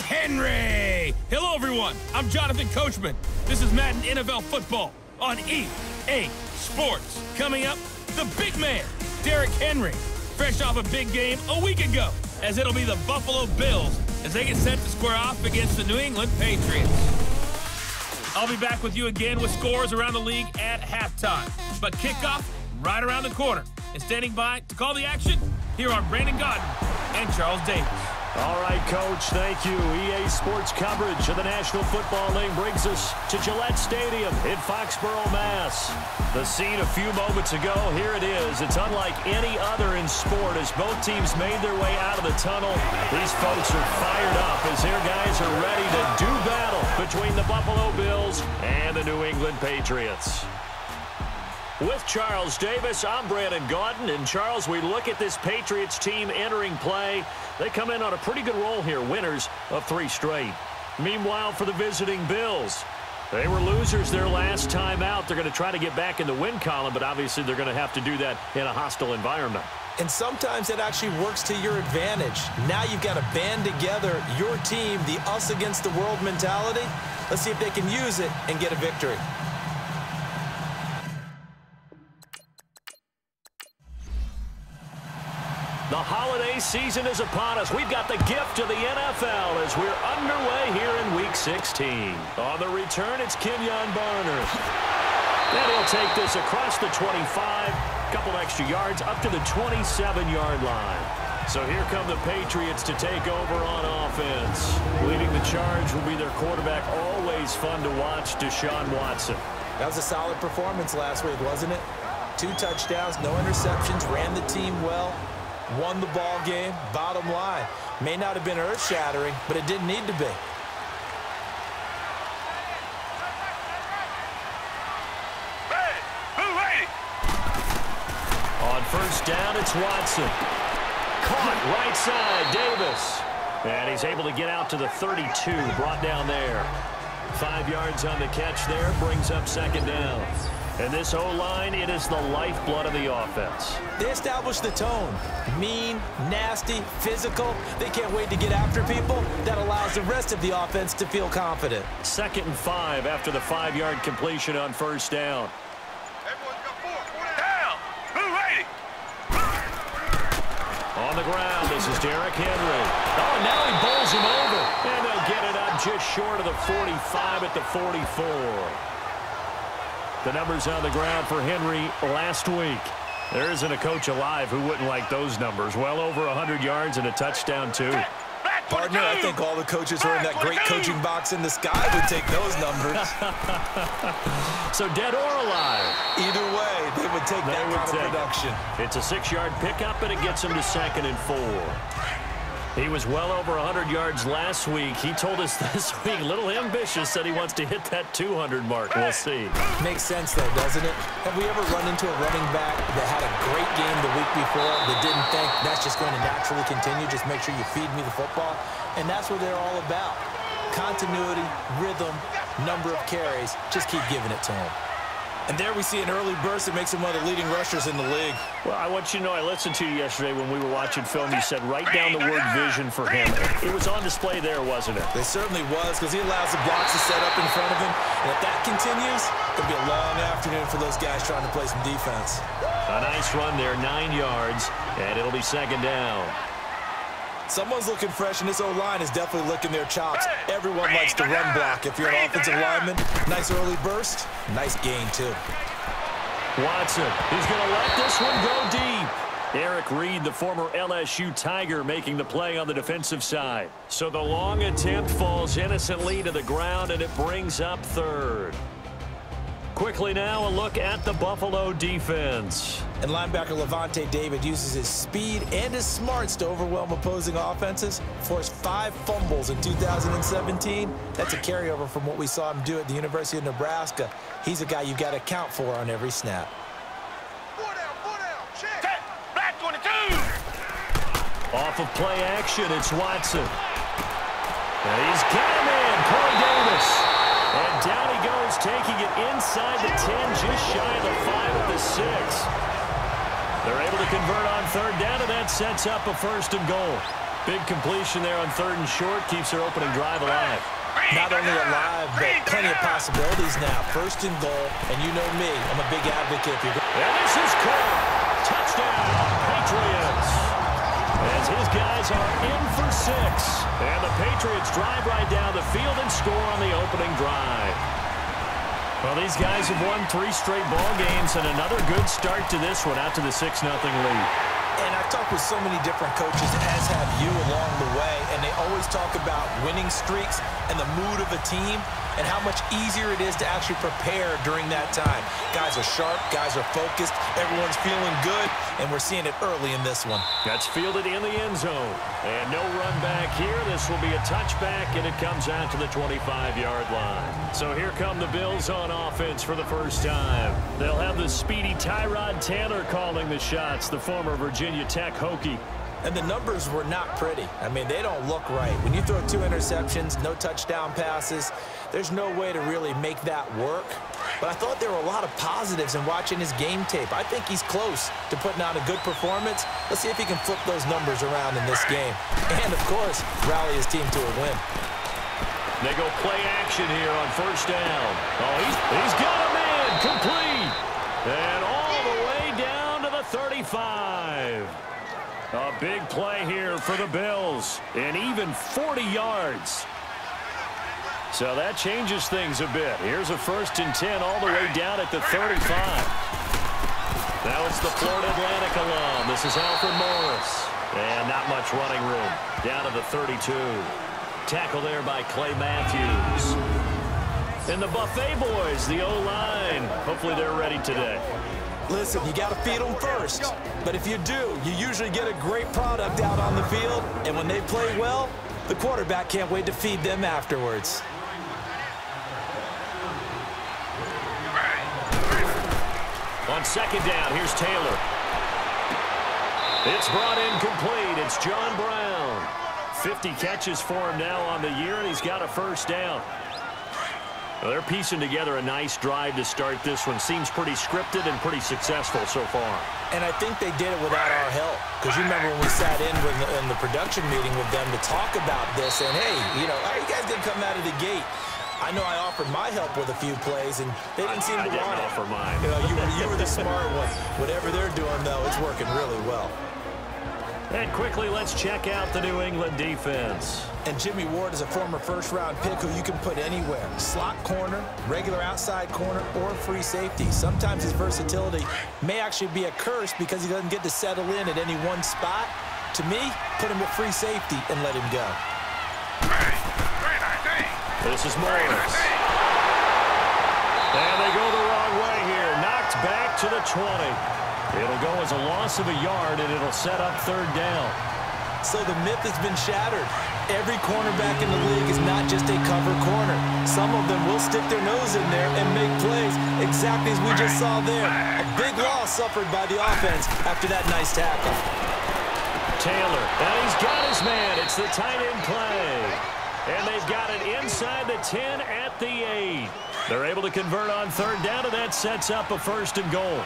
Henry! Hello, everyone. I'm Jonathan Coachman. This is Madden NFL Football on EA Sports. Coming up, the big man, Derrick Henry, fresh off a big game a week ago, as it'll be the Buffalo Bills as they get set to square off against the New England Patriots. I'll be back with you again with scores around the league at halftime. But kickoff right around the corner. And standing by to call the action, here are Brandon Godden and Charles Davis. All right, Coach, thank you. EA Sports coverage of the National Football League brings us to Gillette Stadium in Foxborough, Mass. The scene a few moments ago, here it is. It's unlike any other in sport as both teams made their way out of the tunnel. These folks are fired up as their guys are ready to do battle between the Buffalo Bills and the New England Patriots. With Charles Davis, I'm Brandon Godden. And Charles, we look at this Patriots team entering play. They come in on a pretty good roll here, winners of 3 straight. Meanwhile, for the visiting Bills, they were losers their last time out. They're going to try to get back in the win column, but obviously they're going to have to do that in a hostile environment. And sometimes it actually works to your advantage. Now you've got to band together your team, the us against the world mentality. Let's see if they can use it and get a victory. The holiday season is upon us. We've got the gift of the NFL as we're underway here in Week 16. On the return, it's Kenyon Barner. And he'll take this across the 25, a couple extra yards, up to the 27-yard line. So here come the Patriots to take over on offense. Leading the charge will be their quarterback, always fun to watch, Deshaun Watson. That was a solid performance last week, wasn't it? 2 touchdowns, no interceptions, ran the team well. Won the ball game, bottom line. May not have been earth-shattering, but it didn't need to be. On first down, it's Watson. Caught right side, Davis. And he's able to get out to the 32, brought down there. 5 yards on the catch there, brings up second down. And this O-line, it is the lifeblood of the offense. They established the tone. Mean, nasty, physical. They can't wait to get after people. That allows the rest of the offense to feel confident. 2nd and 5 after the 5-yard completion on first down. Everyone's got 4 down. Move ready. On the ground, this is Derrick Henry. Oh, and now he bowls him over. And they'll get it up just short of the 45 at the 44. The numbers on the ground for Henry last week. There isn't a coach alive who wouldn't like those numbers. Well over 100 yards and a touchdown, too. Partner, I think all the coaches who are in that great coaching box in the sky would take those numbers. So dead or alive? Either way, they would take that kind of production. It's a 6-yard pickup, and it gets him to 2nd and 4. He was well over 100 yards last week. He told us this week, a little ambitious, said he wants to hit that 200 mark. We'll see. Makes sense, though, doesn't it? Have we ever run into a running back that had a great game the week before that didn't think that's just going to naturally continue? Just make sure you feed me the football. And that's what they're all about. Continuity, rhythm, number of carries. Just keep giving it to him. And there we see an early burst that makes him one of the leading rushers in the league. Well, I want you to know, I listened to you yesterday when we were watching film. You said write down the word vision for him. It was on display there, wasn't it? It certainly was, because he allows the blocks to set up in front of him. And if that continues, it'll be a long afternoon for those guys trying to play some defense. A nice run there, 9 yards, and it'll be 2nd down. Someone's looking fresh, and this O-line is definitely licking their chops. Everyone likes to run block. If you're an offensive lineman, nice early burst, nice gain, too. Watson, he's going to let this one go deep. Eric Reed, the former LSU Tiger, making the play on the defensive side. So the long attempt falls innocently to the ground, and it brings up 3rd. Quickly now, a look at the Buffalo defense. And linebacker Levante David uses his speed and his smarts to overwhelm opposing offenses. Forced 5 fumbles in 2017. That's a carryover from what we saw him do at the University of Nebraska. He's a guy you've got to account for on every snap. 4 down, check. Black 22. Off of play action, it's Watson. And he's got him in, Corey Davis. And down he goes, taking it inside the 10, just shy of the 5 at the 6. They're able to convert on 3rd down, and that sets up a 1st and goal. Big completion there on 3rd and short keeps their opening drive alive. Not only alive, but plenty of possibilities now. 1st and goal, and you know me, I'm a big advocate. And this is caught. Touchdown, Patriots. As his guys are in for 6. And the Patriots drive right down the field and score on the opening drive. Well, these guys have won 3 straight ball games, and another good start to this one, out to the 6-0 lead. And I've talked with so many different coaches, as have you along the way, and they always talk about winning streaks and the mood of a team and how much easier it is to actually prepare during that time. Guys are sharp, guys are focused, everyone's feeling good, and we're seeing it early in this one. That's fielded in the end zone. And no run back here. This will be a touchback, and it comes out to the 25-yard line. So here come the Bills on offense for the first time. They'll have the speedy Tyrod Taylor calling the shots, the former Virginia Tech Hokie. And the numbers were not pretty. I mean, they don't look right. When you throw 2 interceptions, no touchdown passes, there's no way to really make that work. But I thought there were a lot of positives in watching his game tape. I think he's close to putting out a good performance. Let's see if he can flip those numbers around in this game. And, of course, rally his team to a win. They go play action here on 1st down. Oh, he's got a man complete. And all the way down to the 35. A big play here for the Bills, and even 40 yards. So that changes things a bit. Here's a 1st and 10 all the way down at the 35. Now it's the Florida Atlantic alum. This is Alfred Morris. And not much running room. Down to the 32. Tackle there by Clay Matthews. And the Buffet boys, the O-line. Hopefully they're ready today. Listen, you got to feed them first. But if you do, you usually get a great product out on the field. And when they play well, the quarterback can't wait to feed them afterwards. On 2nd down, here's Taylor. It's brought in complete. It's John Brown. 50 catches for him now on the year, and he's got a 1st down. Well, they're piecing together a nice drive to start this one. Seems pretty scripted and pretty successful so far. And I think they did it without our help. Because you remember when we sat in the production meeting with them to talk about this, and hey, you know, how are you guys going to come out of the gate? I know I offered my help with a few plays, and they didn't seem to want it. I didn't offer mine. You know, you were the smart one. Whatever they're doing, though, it's working really well. And quickly, let's check out the New England defense. And Jimmy Ward is a former 1st-round pick who you can put anywhere. Slot corner, regular outside corner, or free safety. Sometimes his versatility may actually be a curse because he doesn't get to settle in at any one spot. To me, put him at free safety and let him go. This is Morris. And they go the wrong way here. Knocked back to the 20. It'll go as a loss of a yard, and it'll set up 3rd down. So the myth has been shattered. Every cornerback in the league is not just a cover corner. Some of them will stick their nose in there and make plays, exactly as we just saw there. A big loss suffered by the offense after that nice tackle. Taylor, and he's got his man. It's the tight end play. And they've got it inside the 10 at the 8. They're able to convert on 3rd down, and that sets up a 1st and goal.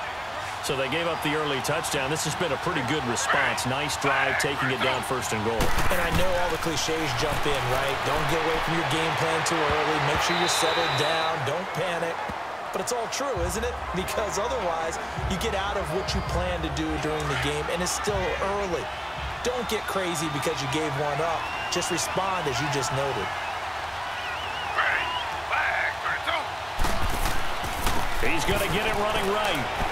So they gave up the early touchdown. This has been a pretty good response. Nice drive, taking it down 1st and goal. And I know all the cliches jump in, right? Don't get away from your game plan too early. Make sure you're settled down. Don't panic. But it's all true, isn't it? Because otherwise, you get out of what you plan to do during the game, and it's still early. Don't get crazy because you gave one up. Just respond as you just noted. He's going to get it running right.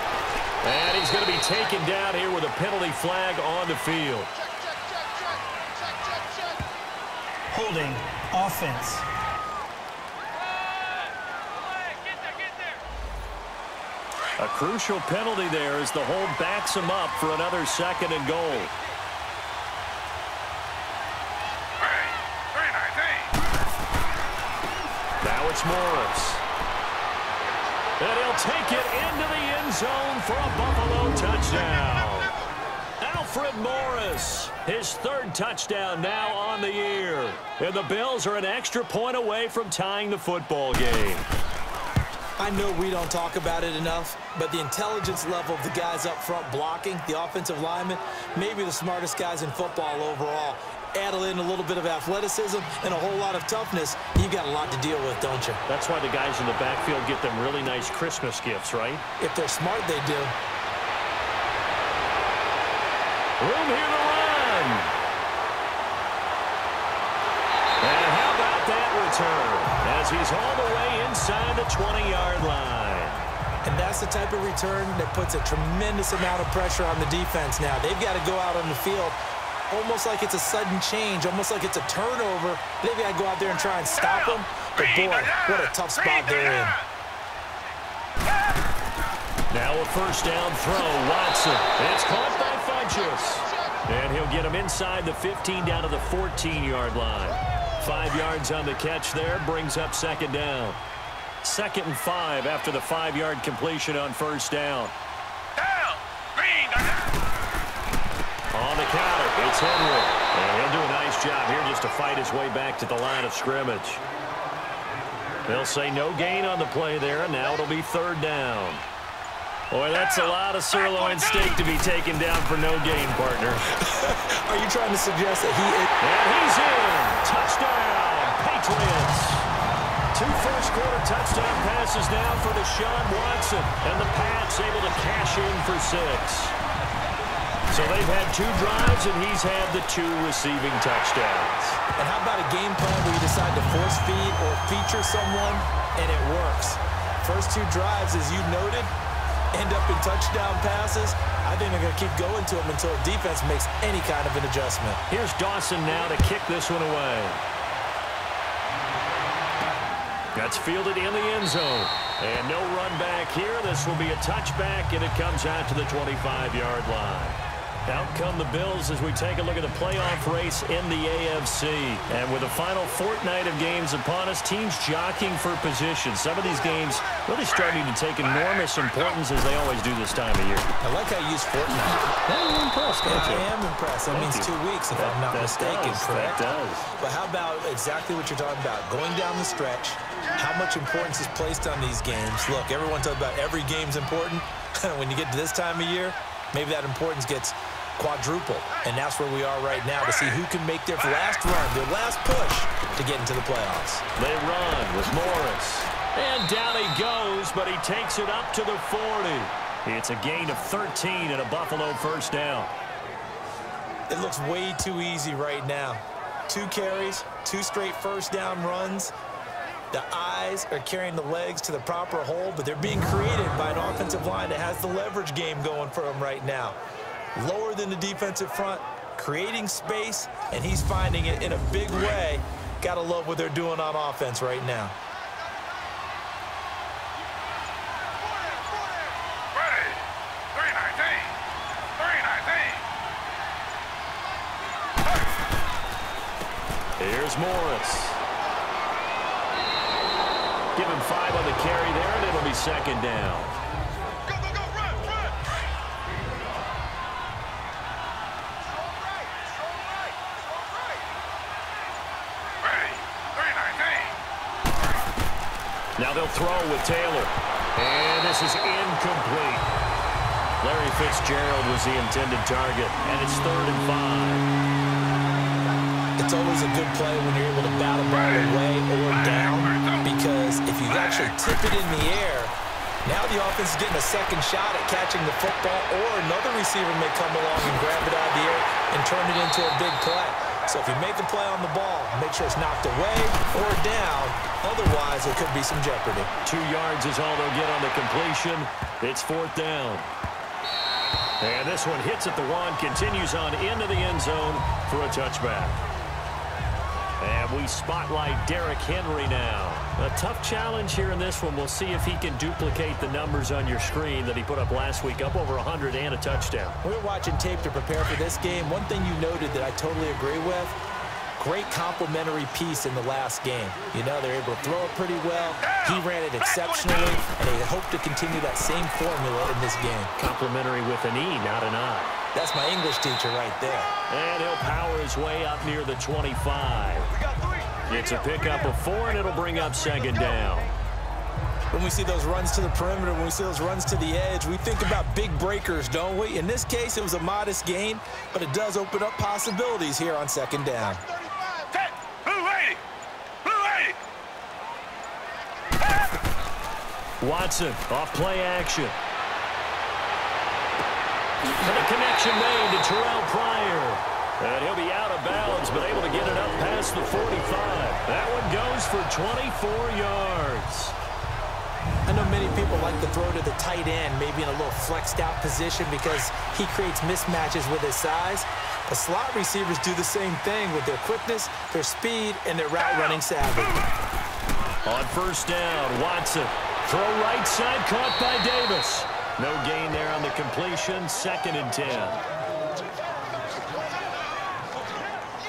And he's going to be taken down here with a penalty flag on the field. Holding offense. A crucial penalty there as the hold backs him up for another 2nd and goal. Now it's Morris. And he'll take it into the end zone for a Buffalo touchdown. Alfred Morris, his 3rd touchdown now on the year. And the Bills are an extra point away from tying the football game. I know we don't talk about it enough, but the intelligence level of the guys up front blocking, the offensive linemen, maybe the smartest guys in football overall. add in a little bit of athleticism and a whole lot of toughness, you've got a lot to deal with, don't you? That's why the guys in the backfield get them really nice Christmas gifts, right? If they're smart, they do. Room here to run. And how about that return as he's all the way inside the 20-yard line. And that's the type of return that puts a tremendous amount of pressure on the defense now. They've got to go out on the field almost like it's a sudden change, almost like it's a turnover. They've got to go out there and try and stop them. But, boy, what a tough spot they're in. Now a first down throw. Watson. It's caught by Funchess. And he'll get him inside the 15 down to the 14-yard line. 5 yards on the catch there. Brings up second down. 2nd and 5 after the 5-yard completion on first down. On the counter, it's Henry. And he'll do a nice job here just to fight his way back to the line of scrimmage. They'll say no gain on the play there, and now it'll be 3rd down. Boy, that's a lot of sirloin steak to be taken down for no gain, partner. Are you trying to suggest that he is? And he's in. Touchdown, Patriots. 2 first-quarter touchdown passes now for Deshaun Watson. And the Pats able to cash in for 6. So they've had 2 drives, and he's had the 2 receiving touchdowns. And how about a game plan where you decide to force feed or feature someone, and it works? First 2 drives, as you noted, end up in touchdown passes. I think they're going to keep going to them until the defense makes any kind of an adjustment. Here's Dawson now to kick this one away. That's fielded in the end zone. And no run back here. This will be a touchback, and it comes out to the 25-yard line. Out come the Bills as we take a look at the playoff race in the AFC. And with the final fortnight of games upon us, teams jockeying for position. Some of these games really starting to take enormous importance as they always do this time of year. I like how you use fortnight. I'm impressed, don't you? I am impressed. That means 2 weeks, if I'm not mistaken, correct? That does. But how about exactly what you're talking about? Going down the stretch, how much importance is placed on these games? Look, everyone talks about every game's important. When you get to this time of year, maybe that importance gets quadruple, and that's where we are right now to see who can make their last run, their last push to get into the playoffs. They run with Morris, and down he goes, but he takes it up to the 40. It's a gain of 13 and a Buffalo first down. It looks way too easy right now. 2 carries, 2 straight first down runs. The eyes are carrying the legs to the proper hole, but they're being created by an offensive line that has the leverage game going for them right now. Lower than the defensive front, creating space, and he's finding it in a big way. Gotta love what they're doing on offense right now. Ready. 319. 319. Here's Morris. Give him 5 on the carry there, and it'll be second down. Now they'll throw with Taylor. And this is incomplete. Larry Fitzgerald was the intended target, and it's 3rd and 5. It's always a good play when you're able to bat a ball away or down, because if you actually tip it in the air, now the offense is getting a second shot at catching the football, or another receiver may come along and grab it out of the air and turn it into a big play. So if you make a play on the ball, make sure it's knocked away or down. Otherwise, there could be some jeopardy. 2 yards is all they'll get on the completion. It's 4th down. And this one hits at the 1, continues on into the end zone for a touchback. And we spotlight Derrick Henry now. A tough challenge here in this one. We'll see if he can duplicate the numbers on your screen that he put up last week, up over 100 and a touchdown. We were watching tape to prepare for this game. One thing you noted that I totally agree with, great complementary piece in the last game. You know, they're able to throw it pretty well. He ran it exceptionally, and they hope to continue that same formula in this game. Complimentary with an E, not an I. That's my English teacher right there. And he'll power his way up near the 25. It's a pickup of 4, and it'll bring up second down. When we see those runs to the perimeter, when we see those runs to the edge, we think about big breakers, don't we? In this case, it was a modest gain, but it does open up possibilities here on second down. Watson off play action. And a connection made to Terrell Pryor. And he'll be out of bounds, but able to get it up past the 45. That one goes for 24 yards. I know many people like to throw to the tight end, maybe in a little flexed out position because he creates mismatches with his size. The slot receivers do the same thing with their quickness, their speed, and their route running savvy. On first down, Watson. Throw right side, caught by Davis. No gain there on the completion, 2nd and 10.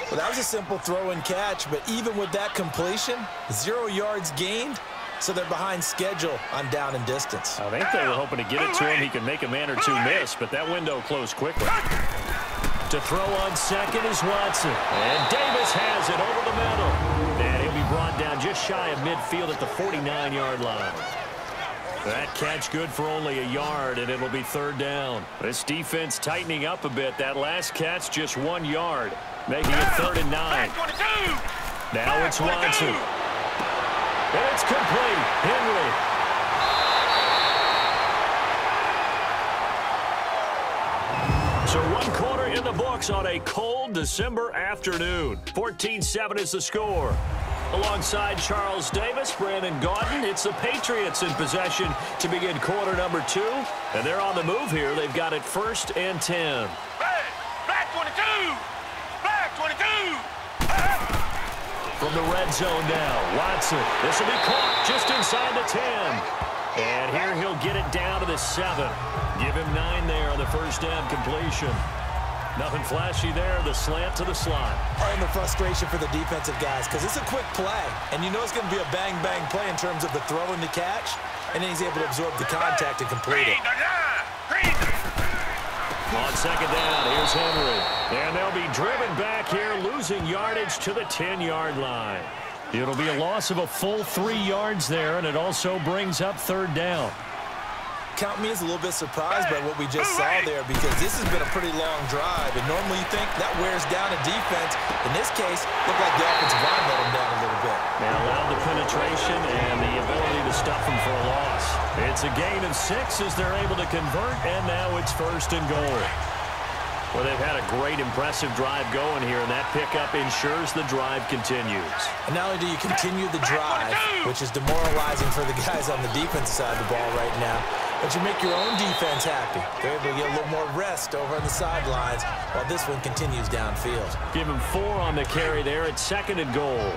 Well, that was a simple throw and catch, but even with that completion, 0 yards gained, so they're behind schedule on down and distance. I think they were hoping to get it to him. He could make a man or two miss, but that window closed quickly. To throw on second is Watson. And Davis has it over the middle. And he'll be brought down just shy of midfield at the 49-yard line. That catch good for only a yard, and it'll be 3rd down. This defense tightening up a bit. That last catch just 1 yard, making it 3rd and 9. Now it's Watson. And it's complete. Henry. So 1 quarter in the books on a cold December afternoon. 14-7 is the score. Alongside Charles Davis, Brandon Gaudin, it's the Patriots in possession to begin quarter number 2. And they're on the move here. They've got it 1st and 10. Black 22! Black 22! From the red zone now, Watson. This will be caught just inside the 10. And here he'll get it down to the 7. Give him 9 there on the first down completion. Nothing flashy there, the slant to the slot. And the frustration for the defensive guys, because it's a quick play, and you know it's going to be a bang-bang play in terms of the throw and the catch, and then he's able to absorb the contact and complete it. On second down, here's Henry. And they'll be driven back here, losing yardage to the 10-yard line. It'll be a loss of a full 3 yards there, and it also brings up 3rd down. Count me as a little bit surprised by what we just saw there, because this has been a pretty long drive, and normally you think that wears down a defense. In this case, looked like the offensive line let him down a little bit. They allowed the penetration and the ability to stuff him for a loss. It's a gain of 6 as they're able to convert, and now it's 1st and goal. Well, they've had a great, impressive drive going here, and that pickup ensures the drive continues. And not only do you continue the drive, which is demoralizing for the guys on the defensive side of the ball right now, but you make your own defense happy. They're able to get a little more rest over on the sidelines while this one continues downfield. Give him 4 on the carry there at 2nd and goal.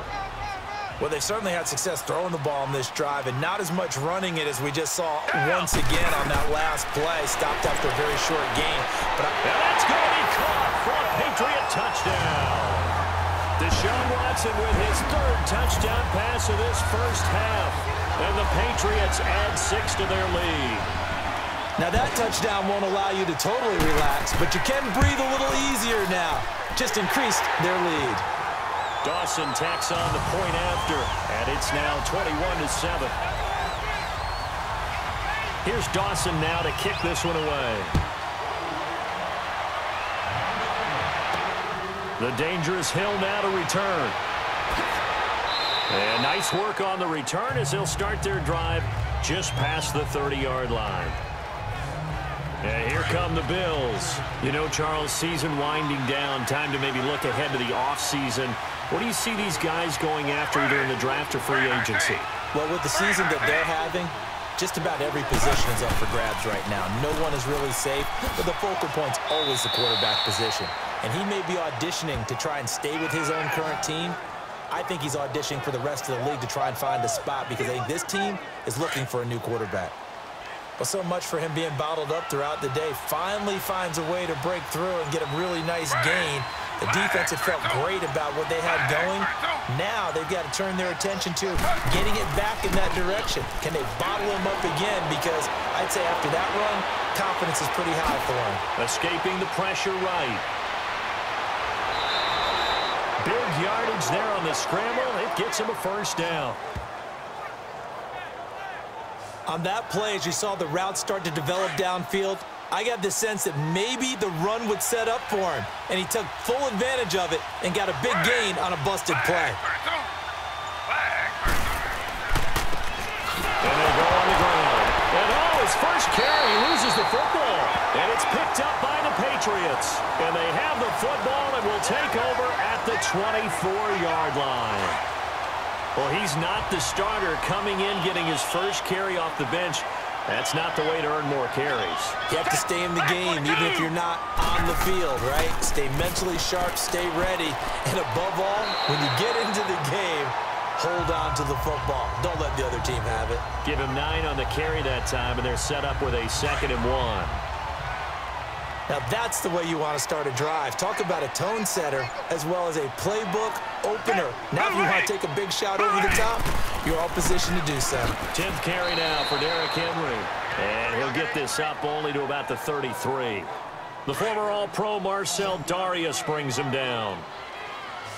Well, they certainly had success throwing the ball on this drive, and not as much running it as we just saw once again on that last play. Stopped after a very short gain. But that's going to be caught for a Patriot touchdown. Deshaun Watson with his 3rd touchdown pass of this first half. And the Patriots add 6 to their lead. Now that touchdown won't allow you to totally relax, but you can breathe a little easier now. Just increased their lead. Dawson tacks on the point after, and it's now 21-7. Here's Dawson now to kick this one away. The dangerous Hill now to return. And nice work on the return as they'll start their drive just past the 30-yard line. And here come the Bills. You know, Charles, season winding down, time to maybe look ahead to the offseason. What do you see these guys going after either in the draft or free agency? Well, with the season that they're having, just about every position is up for grabs right now. No one is really safe, but the focal point's always the quarterback position. And he may be auditioning to try and stay with his own current team. I think he's auditioning for the rest of the league to try and find a spot because I think this team is looking for a new quarterback. But so much for him being bottled up throughout the day. Finally finds a way to break through and get a really nice gain. The defense had felt great about what they had going. Now they've got to turn their attention to getting it back in that direction. Can they bottle him up again? Because I'd say after that run, confidence is pretty high for him. Escaping the pressure right. Big yardage there on the scramble. It gets him a first down. On that play, as you saw the route start to develop downfield, I got the sense that maybe the run would set up for him, and he took full advantage of it and got a big gain on a busted play. And they go on the ground. And his first carry loses the football. And it's picked up by the Patriots. And they have the football and will take over at the 24-yard line. Well, he's not the starter coming in, getting his first carry off the bench. That's not the way to earn more carries. You have to stay in the game, even if you're not on the field, right? Stay mentally sharp, stay ready. And above all, when you get into the game, hold on to the football. Don't let the other team have it. Give him 9 on the carry that time, and they're set up with a 2nd and 1. Now that's the way you want to start a drive. Talk about a tone setter as well as a playbook opener. Now if you want to take a big shot over the top, you're all positioned to do so. 10th carry now for Derrick Henry. And he'll get this up only to about the 33. The former All-Pro Marcel Darius brings him down.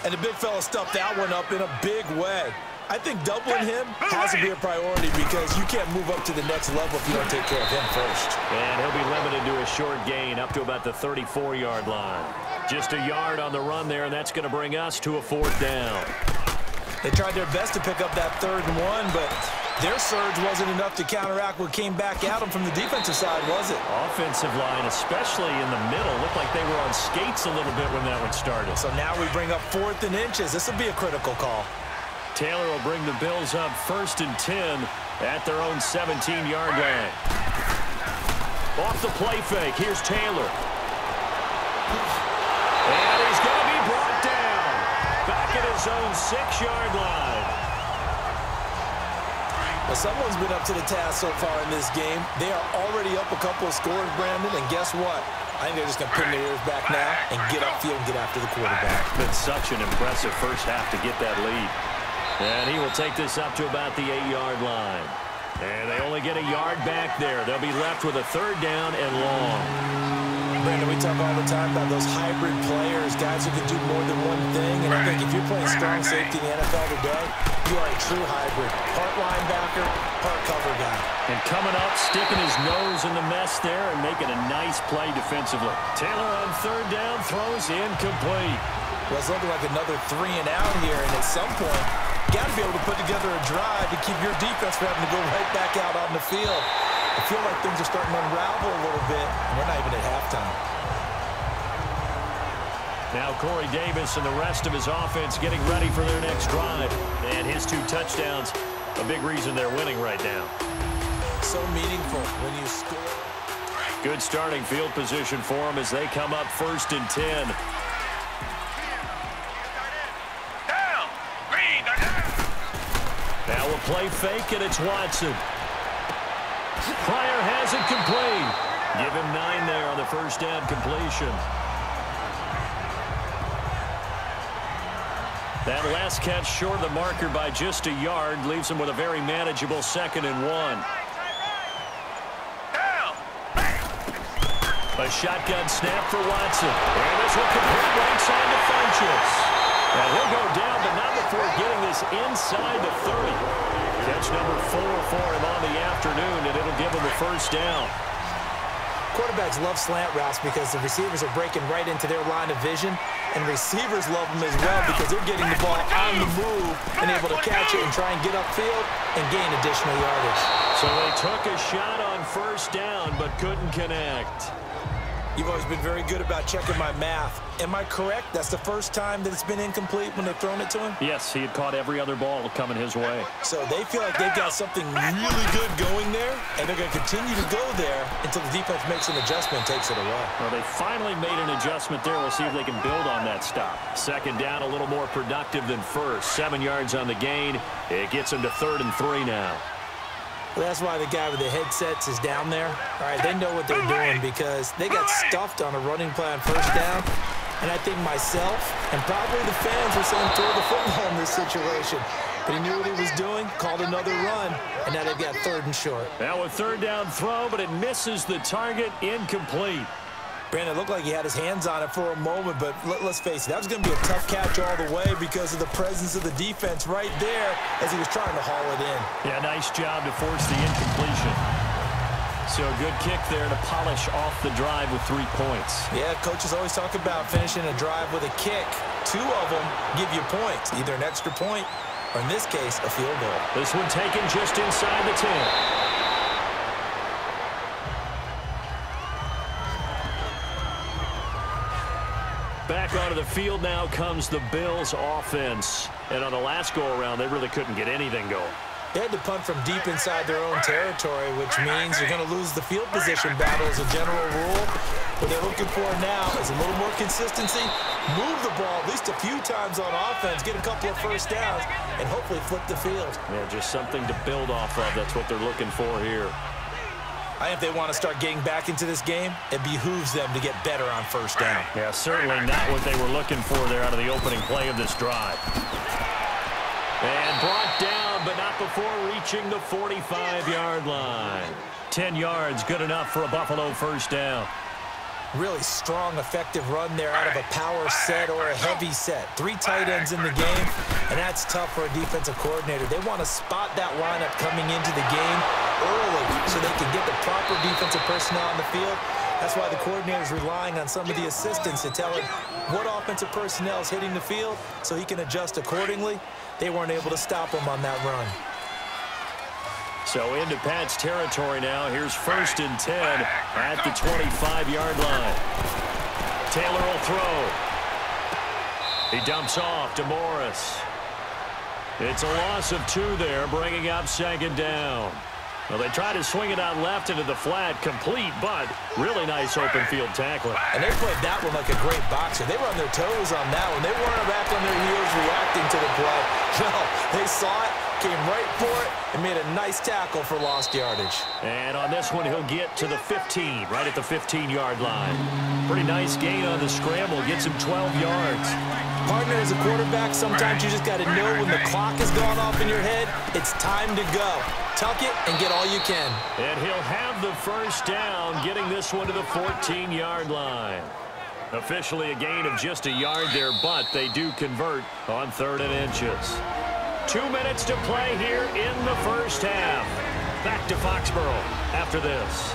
And the big fella stuffed that one up in a big way. I think doubling him has to be a priority because you can't move up to the next level if you don't take care of him first. And he'll be limited to a short gain up to about the 34-yard line. Just a yard on the run there, and that's going to bring us to a 4th down. They tried their best to pick up that 3rd and 1, but their surge wasn't enough to counteract what came back at them from the defensive side, was it? Offensive line, especially in the middle, looked like they were on skates a little bit when that one started. So now we bring up 4th and inches. This will be a critical call. Taylor will bring the Bills up 1st and 10 at their own 17-yard line. Off the play fake, here's Taylor. And he's going to be brought down. Back at his own 6-yard line. Well, someone's been up to the task so far in this game. They are already up a couple of scores, Brandon, and guess what? I think they're just going to pin their ears back now and get upfield and get after the quarterback. Been such an impressive first half to get that lead. And he will take this up to about the 8-yard line. And they only get a yard back there. They'll be left with a 3rd down and long. Brandon, we talk all the time about those hybrid players, guys who can do more than one thing. And I think if you're playing strong safety in the NFL today, you are a true hybrid. Part linebacker, part cover guy. And coming up, sticking his nose in the mess there and making a nice play defensively. Taylor on 3rd down, throws incomplete. Well, it's looking like another 3 and out here, and at some point, you got to be able to put together a drive to keep your defense from having to go right back out on the field. I feel like things are starting to unravel a little bit, and we're not even at halftime. Now Corey Davis and the rest of his offense getting ready for their next drive. And his 2 touchdowns, a big reason they're winning right now. So meaningful when you score. Good starting field position for them as they come up 1st and 10. Now a play fake, and it's Watson. Pryor has it complete. Give him 9 there on the 1st down completion. That last catch short of the marker by just a yard leaves him with a very manageable 2nd and 1. A shotgun snap for Watson. And this will complete right side to Funchess. And he'll go down, but not before getting this inside the 30. Catch number 4 for him on the afternoon, and it'll give him a 1st down. Quarterbacks love slant routes because the receivers are breaking right into their line of vision, and receivers love them as well because they're getting the ball on the move and able to catch it and try and get upfield and gain additional yardage. So they took a shot on 1st down, but couldn't connect. You've always been very good about checking my math. Am I correct? That's the first time that it's been incomplete when they've thrown it to him? Yes, he had caught every other ball coming his way. So they feel like they've got something really good going there, and they're going to continue to go there until the defense makes an adjustment and takes it away. Well, they finally made an adjustment there. We'll see if they can build on that stop. 2nd down, a little more productive than 1st. 7 yards on the gain. It gets them to 3rd and 3 now. Well, that's why the guy with the headsets is down there. All right, they know what they're doing because they got stuffed on a running play on 1st down. And I think myself and probably the fans were saying throw the football in this situation. But he knew what he was doing, called another run, and now they've got 3rd and short. Now a 3rd down throw, but it misses the target, incomplete. Brandon, it looked like he had his hands on it for a moment, but let's face it, that was going to be a tough catch all the way because of the presence of the defense right there as he was trying to haul it in. Yeah, nice job to force the incompletion. So a good kick there to polish off the drive with 3 points. Yeah, coaches always talk about finishing a drive with a kick. 2 of them give you points, either an extra point or, in this case, a field goal. This one taken just inside the 10. Back onto the field now comes the Bills offense. And on the last go-around, they really couldn't get anything going. They had to punt from deep inside their own territory, which means you're going to lose the field position battle as a general rule. What they're looking for now is a little more consistency, move the ball at least a few times on offense, get a couple of first downs, and hopefully flip the field. Yeah, just something to build off of. That's what they're looking for here. I think if they want to start getting back into this game, it behooves them to get better on first down. Yeah, certainly not what they were looking for there out of the opening play of this drive. And brought down, but not before reaching the 45-yard line. 10 yards, good enough for a Buffalo first down. Really strong, effective run there out of a power set or a heavy set. 3 tight ends in the game, and that's tough for a defensive coordinator. They want to spot that lineup coming into the game early so they can get the proper defensive personnel on the field. That's why the coordinator is relying on some of the assistants to tell him what offensive personnel is hitting the field so he can adjust accordingly. They weren't able to stop him on that run. So into Pat's territory now. Here's 1st and 10 at the 25-yard line. Taylor will throw. He dumps off to Morris. It's a loss of 2 there, bringing up 2nd down. Well, they try to swing it out left into the flat, complete, but really nice open field tackling. And they played that one like a great boxer. They were on their toes on that one. They weren't back on their heels reacting to the play. No, they saw it, came right for it, and made a nice tackle for lost yardage. And on this one, he'll get to the 15, right at the 15-yard line. Pretty nice gain on the scramble, gets him 12 yards. Partner, as a quarterback, sometimes you just got to know when the clock has gone off in your head, it's time to go. Tuck it and get all you can. And he'll have the first down, getting this one to the 14-yard line. Officially a gain of just a yard there, but they do convert on 3rd and inches. 2 minutes to play here in the first half. Back to Foxborough after this.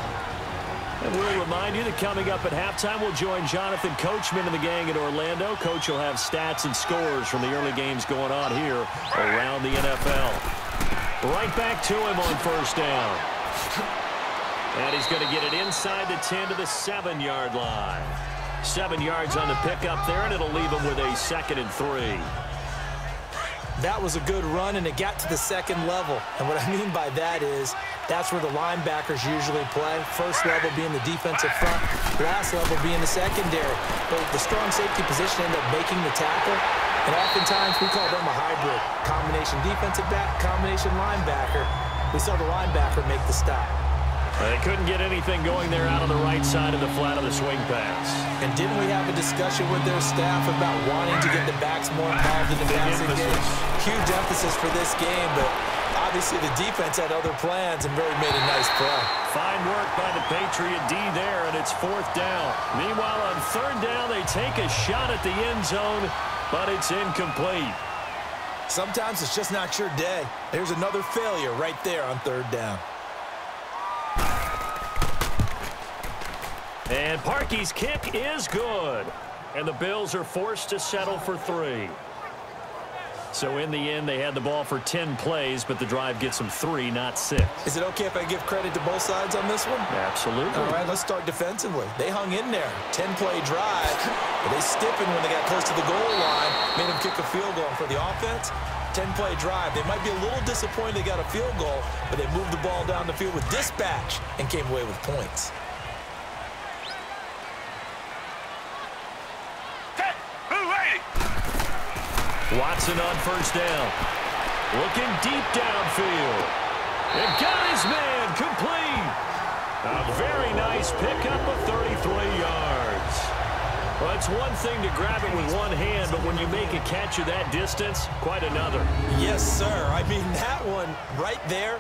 And we'll remind you that coming up at halftime, we'll join Jonathan Coachman and the gang in Orlando. Coach will have stats and scores from the early games going on here around the NFL. Right back to him on first down. And he's going to get it inside the 10 to the 7-yard line. 7 yards on the pickup there, and it'll leave him with a 2nd and 3. That was a good run, and it got to the 2nd level. And what I mean by that is that's where the linebackers usually play. First level being the defensive front, last level being the secondary. But the strong safety position ended up making the tackle. And oftentimes we call them a hybrid. Combination defensive back, combination linebacker. We saw the linebacker make the stop. They couldn't get anything going there out on the right side of the flat of the swing pass. And didn't we have a discussion with their staff about wanting to get the backs more involved in the passing game? Huge emphasis for this game, but obviously the defense had other plans and really made a nice play. Fine work by the Patriot D there, and it's 4th down. Meanwhile, on 3rd down, they take a shot at the end zone, but it's incomplete. Sometimes it's just not your day. There's another failure right there on 3rd down. And Parkey's kick is good. And the Bills are forced to settle for 3. So in the end, they had the ball for 10 plays, but the drive gets them 3, not 6. Is it okay if I give credit to both sides on this one? Absolutely. All right, let's start defensively. They hung in there. 10-play drive, but they stiffened when they got close to the goal line, made them kick a field goal. And for the offense, 10-play drive. They might be a little disappointed they got a field goal, but they moved the ball down the field with dispatch and came away with points. Watson on first down. Looking deep downfield. And got his man complete. A very nice pickup of 33 yards. Well, it's one thing to grab it with one hand, but when you make a catch of that distance, quite another. Yes, sir. I mean, that one right there,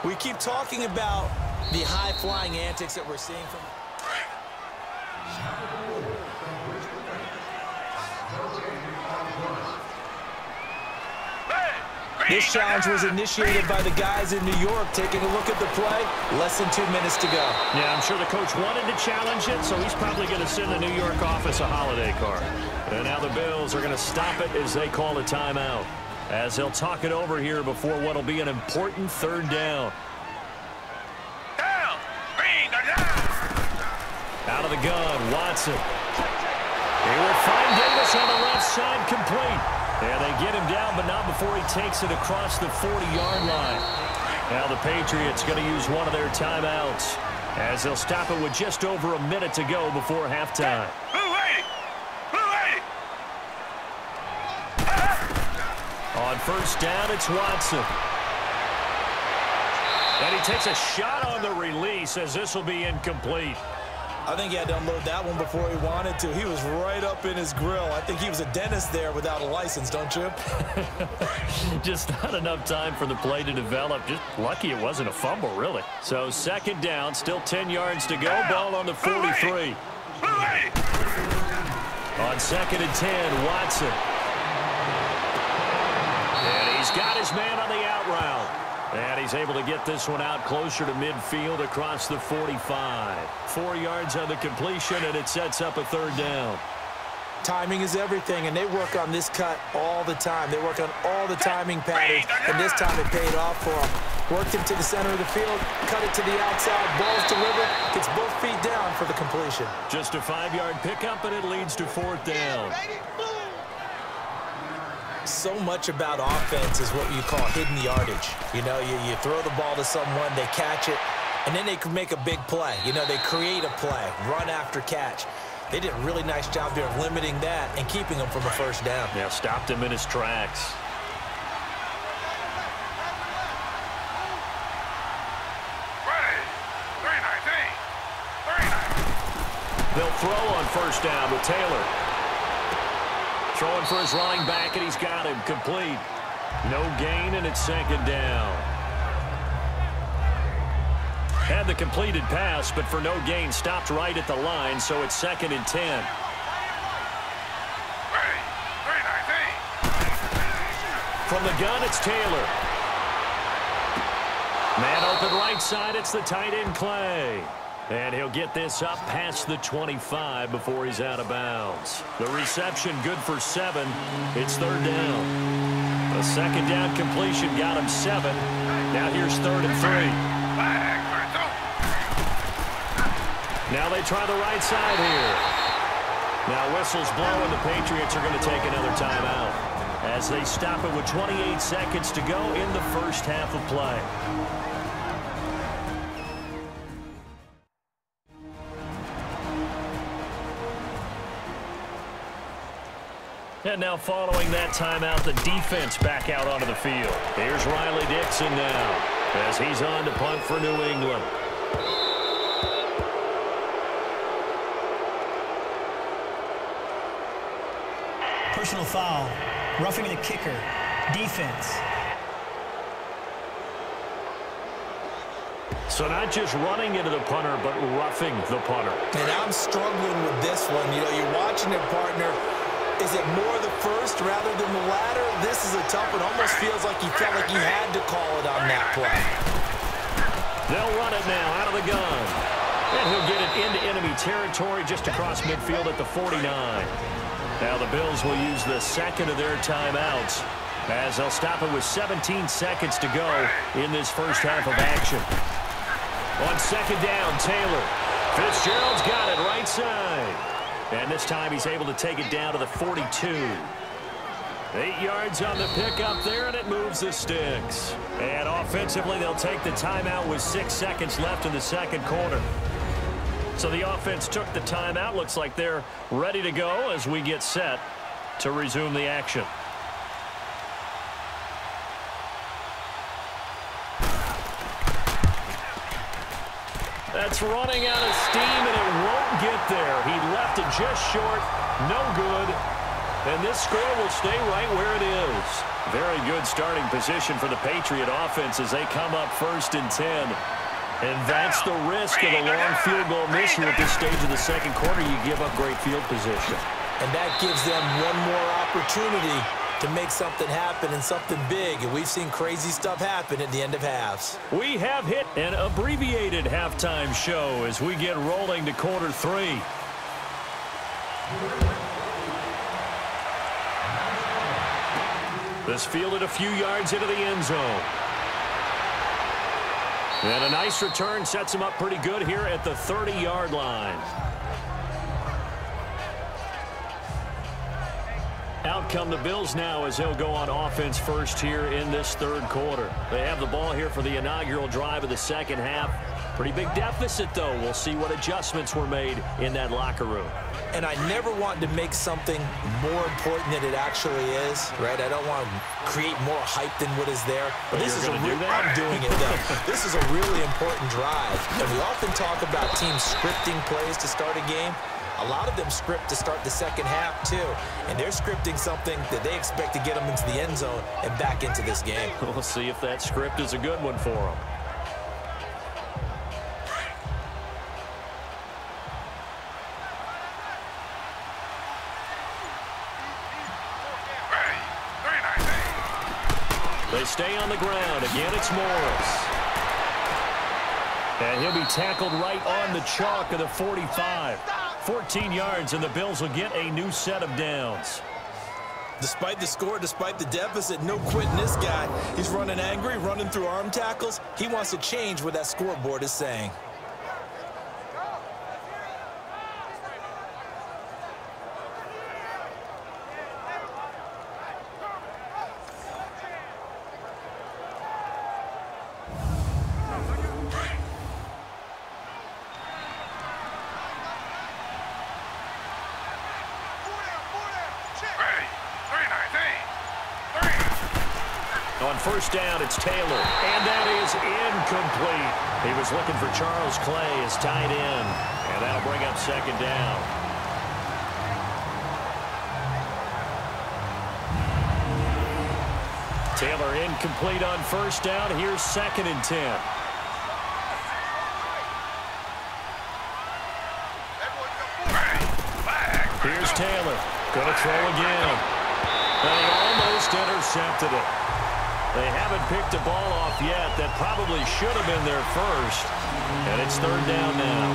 we keep talking about the high-flying antics that we're seeing from... This challenge was initiated by the guys in New York. Taking a look at the play, less than 2 minutes to go. Yeah, I'm sure the coach wanted to challenge it, so he's probably going to send the New York office a holiday card. And now the Bills are going to stop it as they call a timeout, as they'll talk it over here before what will be an important third down. Out of the gun, Watson. They will find Davis on the left side, complete. And they get him down, but not before he takes it across the 40-yard line. Now the Patriots going to use one of their timeouts, as they'll stop it with just over a minute to go before halftime. On first down, it's Watson. And he takes a shot on the release, as this will be incomplete. I think he had to unload that one before he wanted to. He was right up in his grill. I think he was a dentist there without a license, don't you? Just not enough time for the play to develop. Just lucky it wasn't a fumble, really. So second down, still 10 yards to go. Ball on the 43. On second and 10, Watson. And he's got his man on the out route. And he's able to get this one out closer to midfield across the 45. 4 yards on the completion, and it sets up a third down. Timing is everything, and they work on this cut all the time. They work on all the timing patterns, and this time it paid off for them. Worked him to the center of the field, cut it to the outside, ball's delivered, gets both feet down for the completion. Just a 5-yard pickup, and it leads to fourth down. So much about offense is what you call hidden yardage. You know, you throw the ball to someone, they catch it, and then they can make a big play. You know, they create a play, run after catch. They did a really nice job there of limiting that and keeping him from a first down. Yeah, stopped him in his tracks. They'll throw on first down with Taylor. Throwing for his running back, and he's got him complete. No gain, and it's second down. Had the completed pass, but for no gain, stopped right at the line, so it's second and 10. From the gun, it's Taylor. Man open right side, it's the tight end Clay. And he'll get this up past the 25 before he's out of bounds. The reception good for 7. It's third down. A second down completion got him 7. Now here's third and 3. Now they try the right side here. Now whistles blow, and the Patriots are going to take another timeout as they stop it with 28 seconds to go in the first half of play. And now following that timeout, the defense back out onto the field. Here's Riley Dixon now as he's on to punt for New England. Personal foul, roughing the kicker, defense. So not just running into the punter, but roughing the punter. And I'm struggling with this one. You know, you're watching it, partner. Is it more the first rather than the latter? This is a tough one. Almost feels like he felt like he had to call it on that play. They'll run it now out of the gun. And he'll get it into enemy territory just across midfield at the 49. Now the Bills will use the second of their timeouts as they'll stop it with 17 seconds to go in this first half of action. On second down, Taylor. Fitzgerald's got it right side. And this time he's able to take it down to the 42. 8 yards on the pickup there, and it moves the sticks. And offensively, they'll take the timeout with 6 seconds left in the second quarter. So the offense took the timeout. Looks like they're ready to go as we get set to resume the action. That's running out of steam, and it won't get there. He left it just short. No good. And this score will stay right where it is. Very good starting position for the Patriot offense as they come up first and 10. And that's the risk of a long field goal miss here at this stage of the second quarter. You give up great field position. And that gives them one more opportunity to make something happen and something big, and we've seen crazy stuff happen at the end of halves. We have hit an abbreviated halftime show as we get rolling to quarter 3. This fielded a few yards into the end zone. And a nice return sets him up pretty good here at the 30-yard line. Out come the Bills now as they'll go on offense first here in this third quarter. They have the ball here for the inaugural drive of the second half. Pretty big deficit, though. We'll see what adjustments were made in that locker room. And I never want to make something more important than it actually is, right? I don't want to create more hype than what is there. But this is I'm doing it, though. This is a really important drive. And we often talk about teams scripting plays to start a game. A lot of them script to start the second half, too. And they're scripting something that they expect to get them into the end zone and back into this game. We'll see if that script is a good one for them. They stay on the ground. Again, it's Morris. And he'll be tackled right on the chalk of the 45. 14 yards, and the Bills will get a new set of downs. Despite the score, despite the deficit, no quitting this guy. He's running angry, running through arm tackles. He wants to change what that scoreboard is saying. On first down, it's Taylor, and that is incomplete. He was looking for Charles Clay as tight end, and that'll bring up second down. Taylor incomplete on first down. Here's 2nd and 10. Here's Taylor. Going to throw again. And he almost intercepted it. They haven't picked a ball off yet. That probably should have been their first. And it's 3rd down now.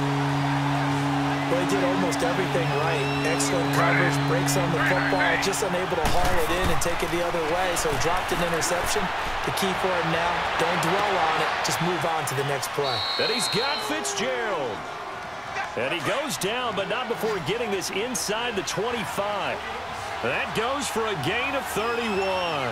Well, he did almost everything right. Excellent coverage, breaks on the football, just unable to haul it in and take it the other way. So he dropped an interception. The key for him now, don't dwell on it. Just move on to the next play. And he's got Fitzgerald. And he goes down, but not before getting this inside the 25. That goes for a gain of 31.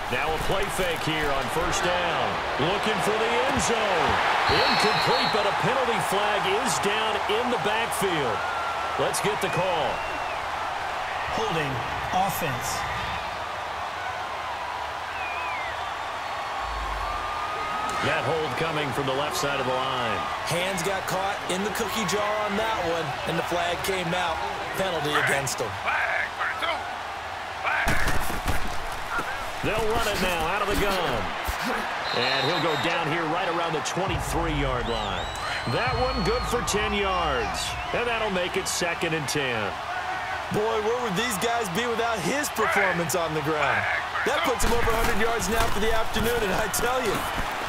Now a play fake here on first down. Looking for the end zone. Incomplete, but a penalty flag is down in the backfield. Let's get the call. Holding, offense. That hold coming from the left side of the line. Hands got caught in the cookie jar on that one, and the flag came out. Penalty against him. They'll run it now out of the gun. And he'll go down here right around the 23-yard line. That one good for 10 yards. And that'll make it 2nd and 10. Boy, where would these guys be without his performance on the ground? That puts him over 100 yards now for the afternoon, and I tell you,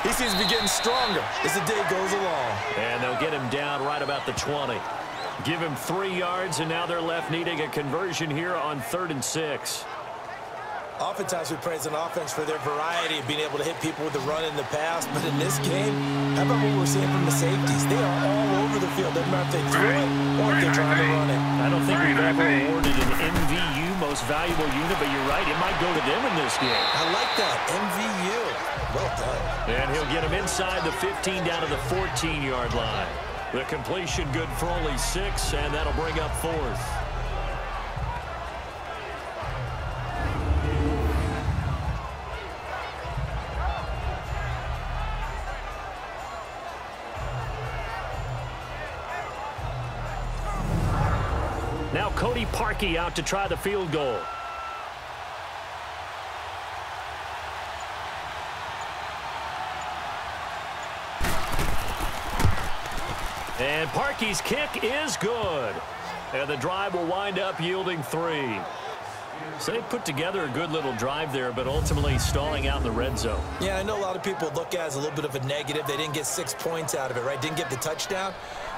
he seems to be getting stronger as the day goes along. And they'll get him down right about the 20. Give him 3 yards, and now they're left needing a conversion here on 3rd and 6. Oftentimes we praise an offense for their variety of being able to hit people with the run in the pass, but in this game, how about what we're seeing from the safeties? They are all over the field. Doesn't matter if they threw it or if they're trying to run it. I don't think we've ever awarded an MVU, most valuable unit, but you're right, it might go to them in this game. I like that, MVU. Well done. And he'll get him inside the 15 down to the 14-yard line. The completion good for only 6, and that'll bring up 4th. Now Cody Parkey out to try the field goal. And Parkey's kick is good. And the drive will wind up yielding 3. So they put together a good little drive there, but ultimately stalling out in the red zone. Yeah, I know a lot of people look at it as a little bit of a negative. They didn't get 6 points out of it, right? Didn't get the touchdown.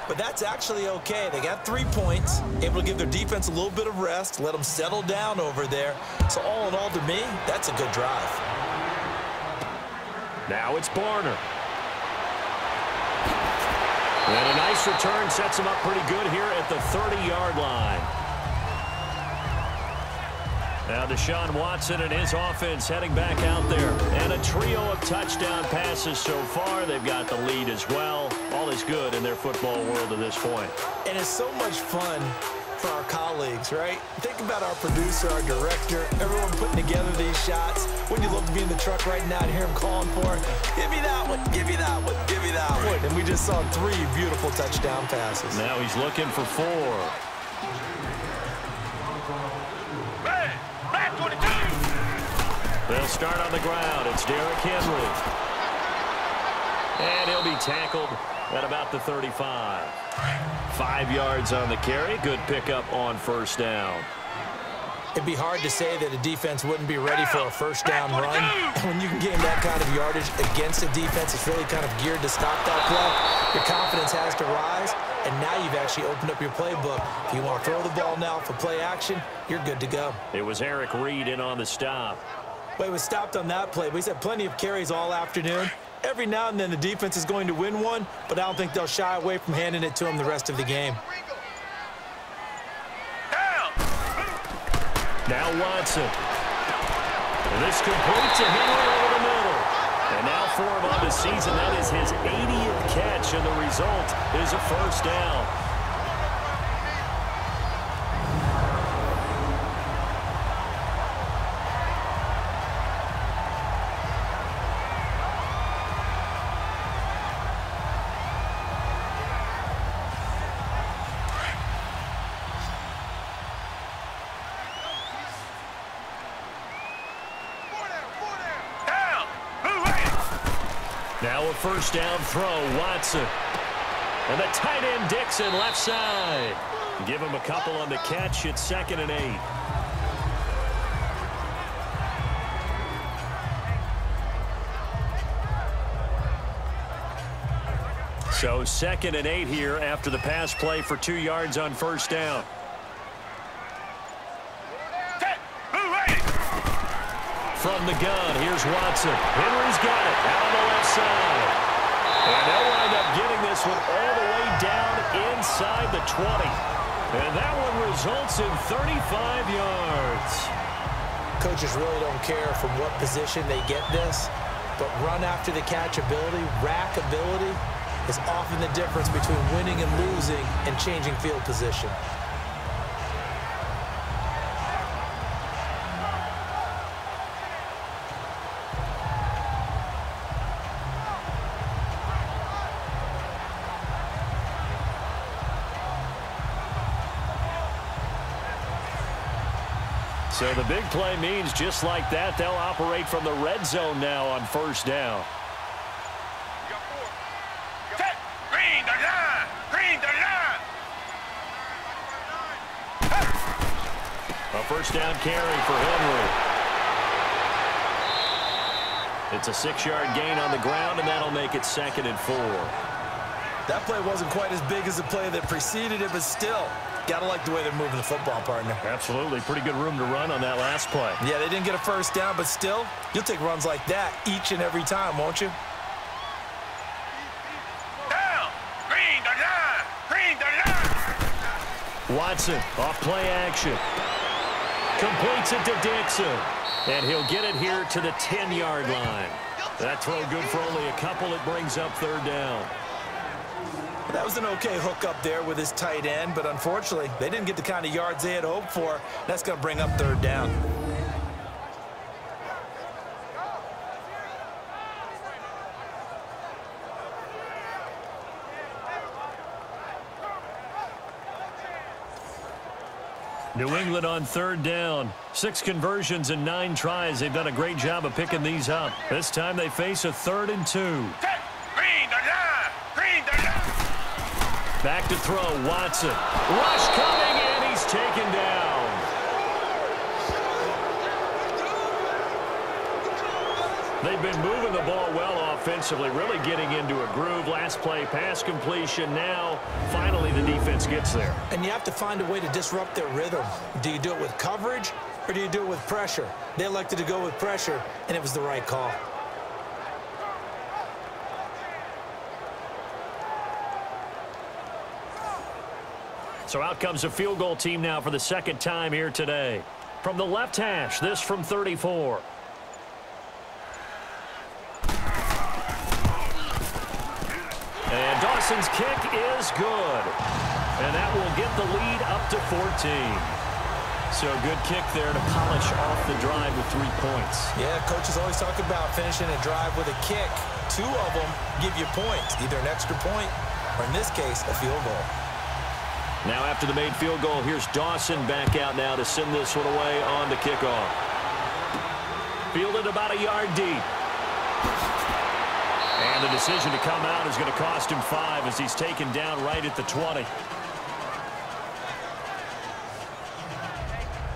But that's actually okay. They got 3 points, able to give their defense a little bit of rest, let them settle down over there. So all in all, to me, that's a good drive. Now it's Barner. And a nice return sets him up pretty good here at the 30-yard line. Now Deshaun Watson and his offense heading back out there. And a trio of touchdown passes so far. They've got the lead as well. All is good in their football world at this point. And it's so much fun for our colleagues, right? Think about our producer, our director, everyone putting together these shots. When you look to be in the truck right now and hear him calling for it, give me that one, give me that one, give me that one. And we just saw 3 beautiful touchdown passes. Now he's looking for 4. They'll start on the ground. It's Derrick Henry. And he'll be tackled at about the 35. 5 yards on the carry. Good pickup on first down. It'd be hard to say that a defense wouldn't be ready for a first down run. When you can gain that kind of yardage against a defense, it's really kind of geared to stop that play. Your confidence has to rise, and now you've actually opened up your playbook. If you want to throw the ball now for play action, you're good to go. It was Eric Reed in on the stop. Well, he was stopped on that play, but he's had plenty of carries all afternoon. Every now and then the defense is going to win one, but I don't think they'll shy away from handing it to him the rest of the game. Now Watson. And this completes a Henry over the middle. And now for him on the season, that is his 80th catch, and the result is a first down. Now a first down throw, Watson. And the tight end Dixon left side. Give him a couple on the catch. It's 2nd and 8. So 2nd and 8 here after the pass play for 2 yards on first down. From the gun, here's Watson. Henry's got it out on the left side. And they'll wind up getting this one all the way down inside the 20. And that one results in 35 yards. Coaches really don't care from what position they get this, but run after the catch ability, rack ability, is often the difference between winning and losing and changing field position. So the big play means just like that, they'll operate from the red zone now on first down. Green the line! Green the line! A first down carry for Henry. It's a 6-yard gain on the ground, and that'll make it 2nd and 4. That play wasn't quite as big as the play that preceded it, but still, gotta like the way they're moving the football, partner. Absolutely. Pretty good room to run on that last play. Yeah, they didn't get a first down, but still, you'll take runs like that each and every time, won't you? Down! Green the line! Green the line! Watson off play action. Completes it to Dixon. And he'll get it here to the 10-yard line. That throw good for only a couple. It brings up 3rd down. That was an okay hookup there with his tight end, but unfortunately, they didn't get the kind of yards they had hoped for. That's going to bring up 3rd down. New England on 3rd down. 6 conversions and 9 tries. They've done a great job of picking these up. This time they face a 3rd and 2. Green the line! Green the line! Back to throw, Watson. Rush coming taken down. They've been moving the ball well offensively, really getting into a groove. Last play, pass completion. Now, finally, the defense gets there. And you have to find a way to disrupt their rhythm. Do you do it with coverage, or do you do it with pressure? They elected to go with pressure, and it was the right call. So out comes a field goal team now for the second time here today. From the left hash, this from 34. And Dawson's kick is good. And that will get the lead up to 14. So a good kick there to polish off the drive with 3 points. Yeah, coaches always talk about finishing a drive with a kick. 2 of them give you points, either an extra point or, in this case, a field goal. Now after the made field goal, here's Dawson back out now to send this one away on the kickoff. Fielded about a yard deep. And the decision to come out is going to cost him 5 as he's taken down right at the 20.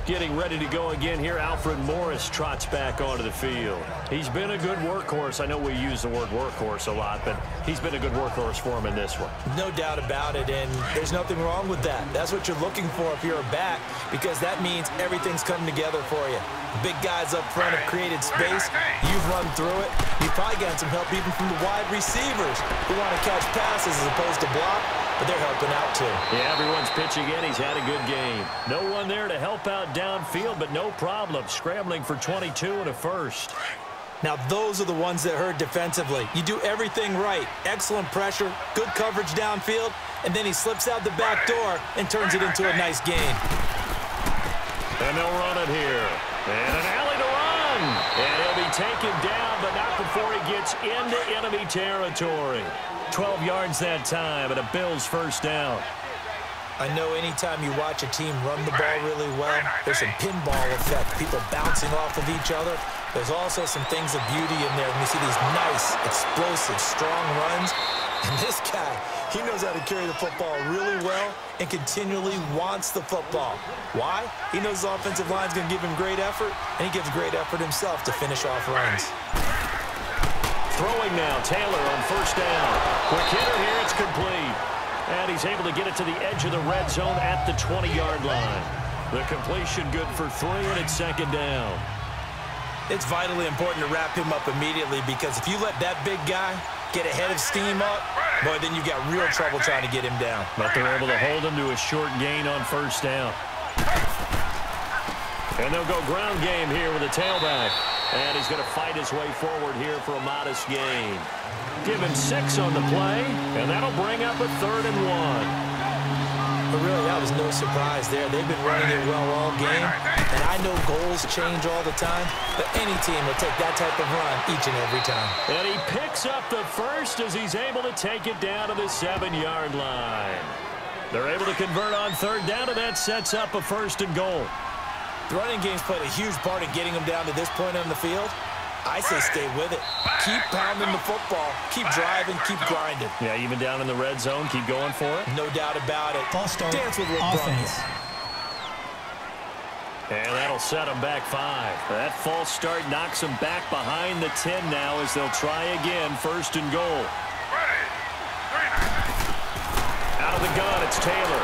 Getting ready to go again here, Alfred Morris trots back onto the field. He's been a good workhorse. I know we use the word workhorse a lot, but he's been a good workhorse for him in this one. No doubt about it, and there's nothing wrong with that. That's what you're looking for if you're a back, because that means everything's coming together for you. The big guys up front have created space. You've run through it. You've probably gotten some help even from the wide receivers who want to catch passes as opposed to block, but they're helping out too. Yeah, everyone's pitching in. He's had a good game. No one there to help out downfield, but no problem. Scrambling for 22 and a first. Now, those are the ones that hurt defensively. You do everything right. Excellent pressure, good coverage downfield, and then he slips out the back door and turns it into a nice gain. And they'll run it here. And an alley to run. And he'll be taken down, but not before he gets into enemy territory. 12 yards that time, and a Bills first down. I know anytime you watch a team run the ball really well, there's some pinball effect, people bouncing off of each other. There's also some things of beauty in there when you see these nice, explosive, strong runs. And this guy, he knows how to carry the football really well and continually wants the football. Why? He knows the offensive line's going to give him great effort, and he gives great effort himself to finish off runs. Throwing now, Taylor on first down. Quick hitter here, it's complete. And he's able to get it to the edge of the red zone at the 20-yard line. The completion good for 3, and it's second down. It's vitally important to wrap him up immediately, because if you let that big guy get ahead of steam up, boy, then you've got real trouble trying to get him down. But they're able to hold him to a short gain on first down. And they'll go ground game here with a tailback. And he's going to fight his way forward here for a modest gain. Give him 6 on the play, and that'll bring up a 3rd and 1. But really, that was no surprise there. They've been running it well all game, and I know goals change all the time, but any team will take that type of run each and every time. And he picks up the first as he's able to take it down to the 7-yard line. They're able to convert on 3rd down, and that sets up a 1st and goal. The running game's played a huge part in getting them down to this point on the field. I say stay with it. Keep pounding the football. Keep driving. Keep grinding. Yeah, even down in the red zone, keep going for it. No doubt about it. False start. Dance with Offense. And that'll set them back 5. That false start knocks them back behind the 10 now as they'll try again. 1st and goal. Out of the gun, it's Taylor.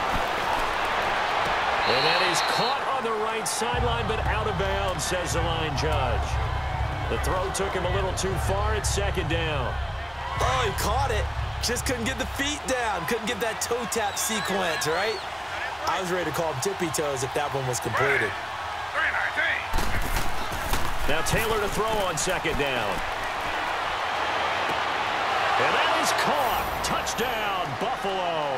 And that is caught on the right sideline, but out of bounds, says the line judge. The throw took him a little too far. It's 2nd down. Oh, he caught it. Just couldn't get the feet down. Couldn't get that toe tap sequence, right? I was ready to call him tippy toes if that one was completed. Now Taylor to throw on 2nd down. And that is caught. Touchdown, Buffalo.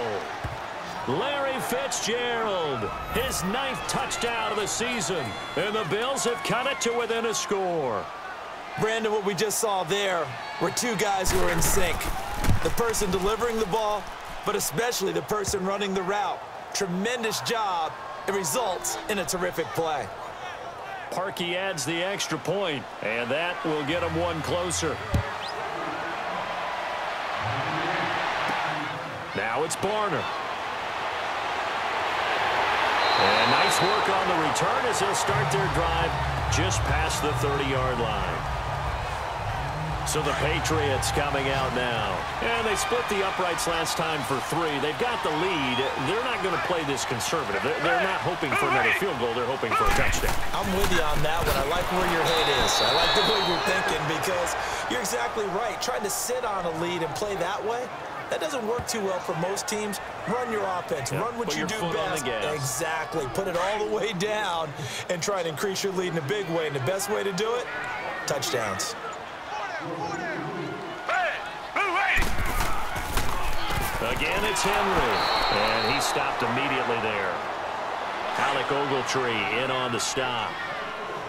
Larry Fitzgerald, his 9th touchdown of the season. And the Bills have cut it to within a score. Brandon, what we just saw there were 2 guys who are in sync. The person delivering the ball, but especially the person running the route. Tremendous job. It results in a terrific play. Parkey adds the extra point, and that will get him 1 closer. Now it's Barner. And nice work on the return as they'll start their drive just past the 30-yard line. So the Patriots coming out now. And they split the uprights last time for 3. They've got the lead. They're not going to play this conservative. They're not hoping for another field goal. They're hoping for a touchdown. I'm with you on that one. I like where your head is. I like the way you're thinking because you're exactly right. Trying to sit on a lead and play that way, that doesn't work too well for most teams. Run your offense. Yep. Run what you do best. Exactly. Put it all the way down and try to increase your lead in a big way. And the best way to do it, touchdowns. Again, it's Henry. And he stopped immediately there. Alec Ogletree in on the stop.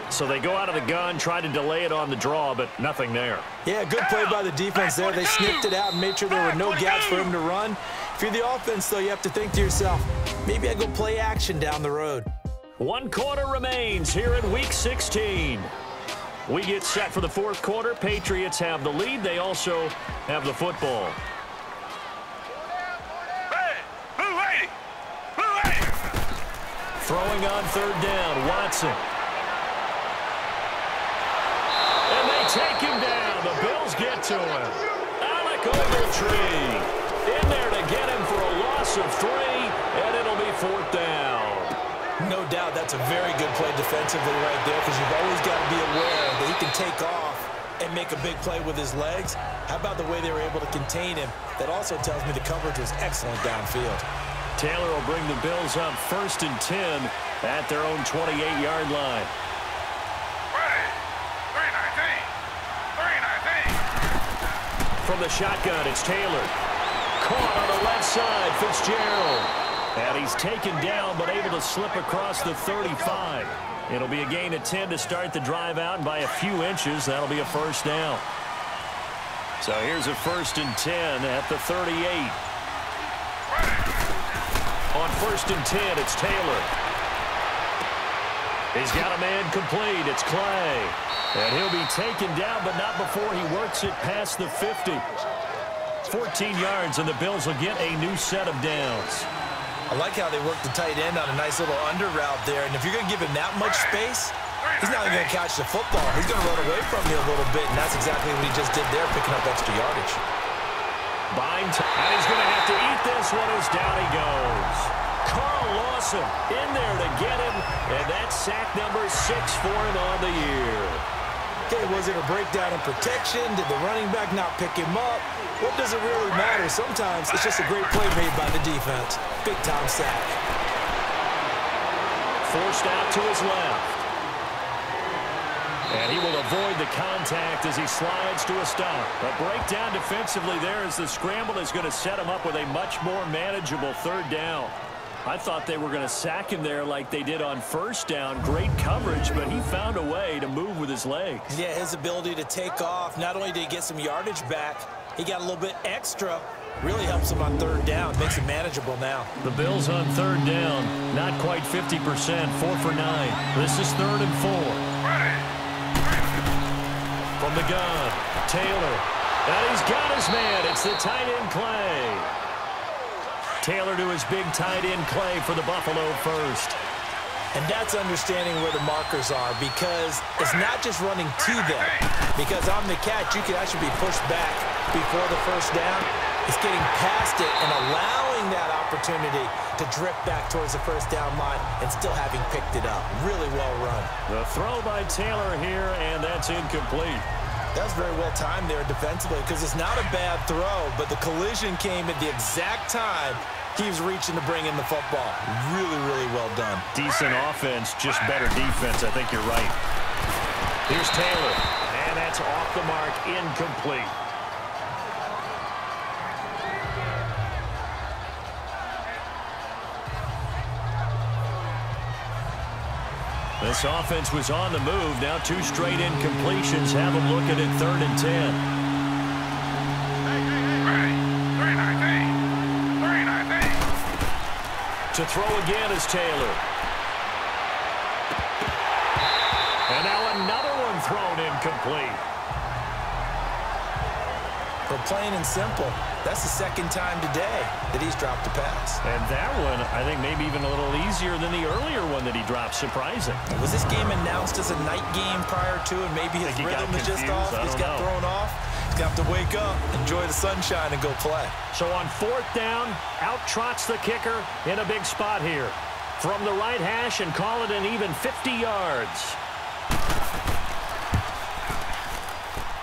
So they go out of the gun, try to delay it on the draw, but nothing there. Yeah, good play by the defense there. They sniffed it out and made sure there were no gaps for him to run. If you're the offense, though, you have to think to yourself, maybe I go play action down the road. 1 quarter remains here in Week 16. We get set for the 4th quarter. Patriots have the lead. They also have the football. Throwing on 3rd down, Watson. And they take him down. The Bills get to him. Alec Ogletree in there to get him for a loss of 3, and it'll be 4th down. No doubt that's a very good play defensively right there because you've always got to be aware that he can take off and make a big play with his legs. How about the way they were able to contain him? That also tells me the coverage was excellent downfield. Taylor will bring the Bills up 1st and 10 at their own 28-yard line. From the shotgun, it's Taylor. Caught on the left side, Fitzgerald. And he's taken down, but able to slip across the 35. It'll be a gain of 10 to start the drive out, and by a few inches, that'll be a 1st down. So here's a 1st and 10 at the 38. On 1st and 10, it's Taylor. He's got a man complete. It's Clay. And he'll be taken down, but not before he works it past the 50. 14 yards, and the Bills will get a new set of downs. I like how they work the tight end on a nice little under route there. And if you're going to give him that much space, he's not even going to catch the football. He's going to run away from you a little bit, and that's exactly what he just did there, picking up extra yardage. And he's going to have to eat this one as down he goes. Carl Lawson in there to get him, and that's sack number 6 for him on the year. Okay, was it a breakdown in protection? Did the running back not pick him up? What does it really matter? Sometimes it's just a great play made by the defense. Big-time sack. Forced out to his left. And he will avoid the contact as he slides to a stop. A breakdown defensively there as the scramble is going to set him up with a much more manageable 3rd down. I thought they were going to sack him there like they did on 1st down. Great coverage, but he found a way to move with his legs. Yeah, his ability to take off. Not only did he get some yardage back, he got a little bit extra. Really helps him on 3rd down. Makes it manageable now. The Bills on 3rd down. Not quite 50%. 4 for 9. This is 3rd and 4. From the gun, Taylor. And he's got his man. It's the tight end, Clay. Taylor to his big tight end, Clay, for the Buffalo first. And that's understanding where the markers are because it's not just running to them. Because on the catch, you can actually be pushed back before the 1st down. It's getting past it and allowing that opportunity to drift back towards the 1st down line and still having picked it up. Really well run. The throw by Taylor here, and that's incomplete. That was very well timed there defensively because it's not a bad throw, but the collision came at the exact time he was reaching to bring in the football. Really, really well done. Decent offense, just better defense. I think you're right. Here's Taylor, and that's off the mark, incomplete. This offense was on the move. Now 2 straight incompletions. Have them looking at 3rd and 10. To throw again is Taylor. And now another one thrown incomplete. tackle, plain and simple. That's the second time today that he's dropped a pass. And that one, I think, maybe even a little easier than the earlier one that he dropped. Surprising. Was this game announced as a night game prior to, and maybe his rhythm is just off? He's got thrown off. He's got to wake up, enjoy the sunshine, and go play. So on 4th down, out trots the kicker in a big spot here. From the right hash and call it an even 50 yards.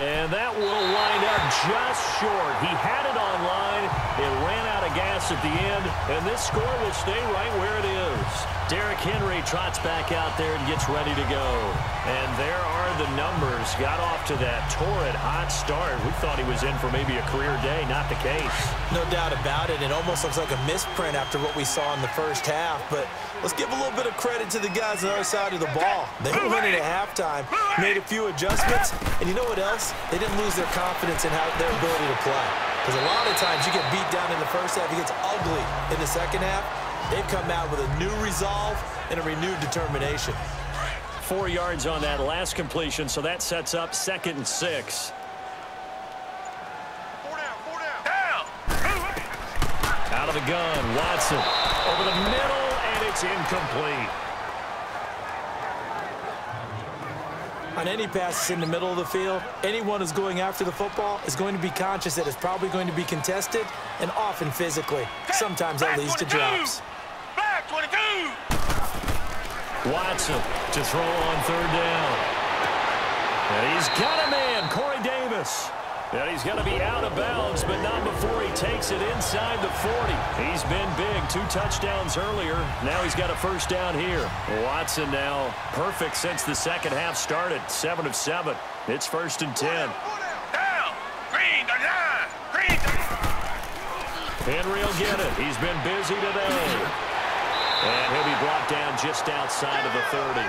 And that will wind up just short. He had it on line. It ran out of gas at the end, and this score will stay right where it is. Derrick Henry trots back out there and gets ready to go. And there are the numbers. Got off to that torrid hot start. We thought he was in for maybe a career day. Not the case. No doubt about it. It almost looks like a misprint after what we saw in the first half. But let's give a little bit of credit to the guys on the other side of the ball. They were winning at halftime, made a few adjustments, and you know what else? They didn't lose their confidence in their ability to play. Because a lot of times you get beat down in the first half, it gets ugly in the second half. They've come out with a new resolve and a renewed determination. 4 yards on that last completion, so that sets up 2nd and 6. Down. Out of the gun, Watson over the middle, and it's incomplete. On any passes in the middle of the field, anyone who's going after the football is going to be conscious that it's probably going to be contested and often physically. Sometimes that leads to drops. Back 22. Watson to throw on 3rd down. And he's got a man, Corey Davis. And he's going to be out of bounds, but not before he takes it inside the 40. He's been big, 2 touchdowns earlier. Now he's got a 1st down here. Watson now perfect since the second half started, 7 of 7. It's 1st and 10. Down. Green the line. Green the line. Henry will get it. He's been busy today. And he'll be brought down just outside of the 30.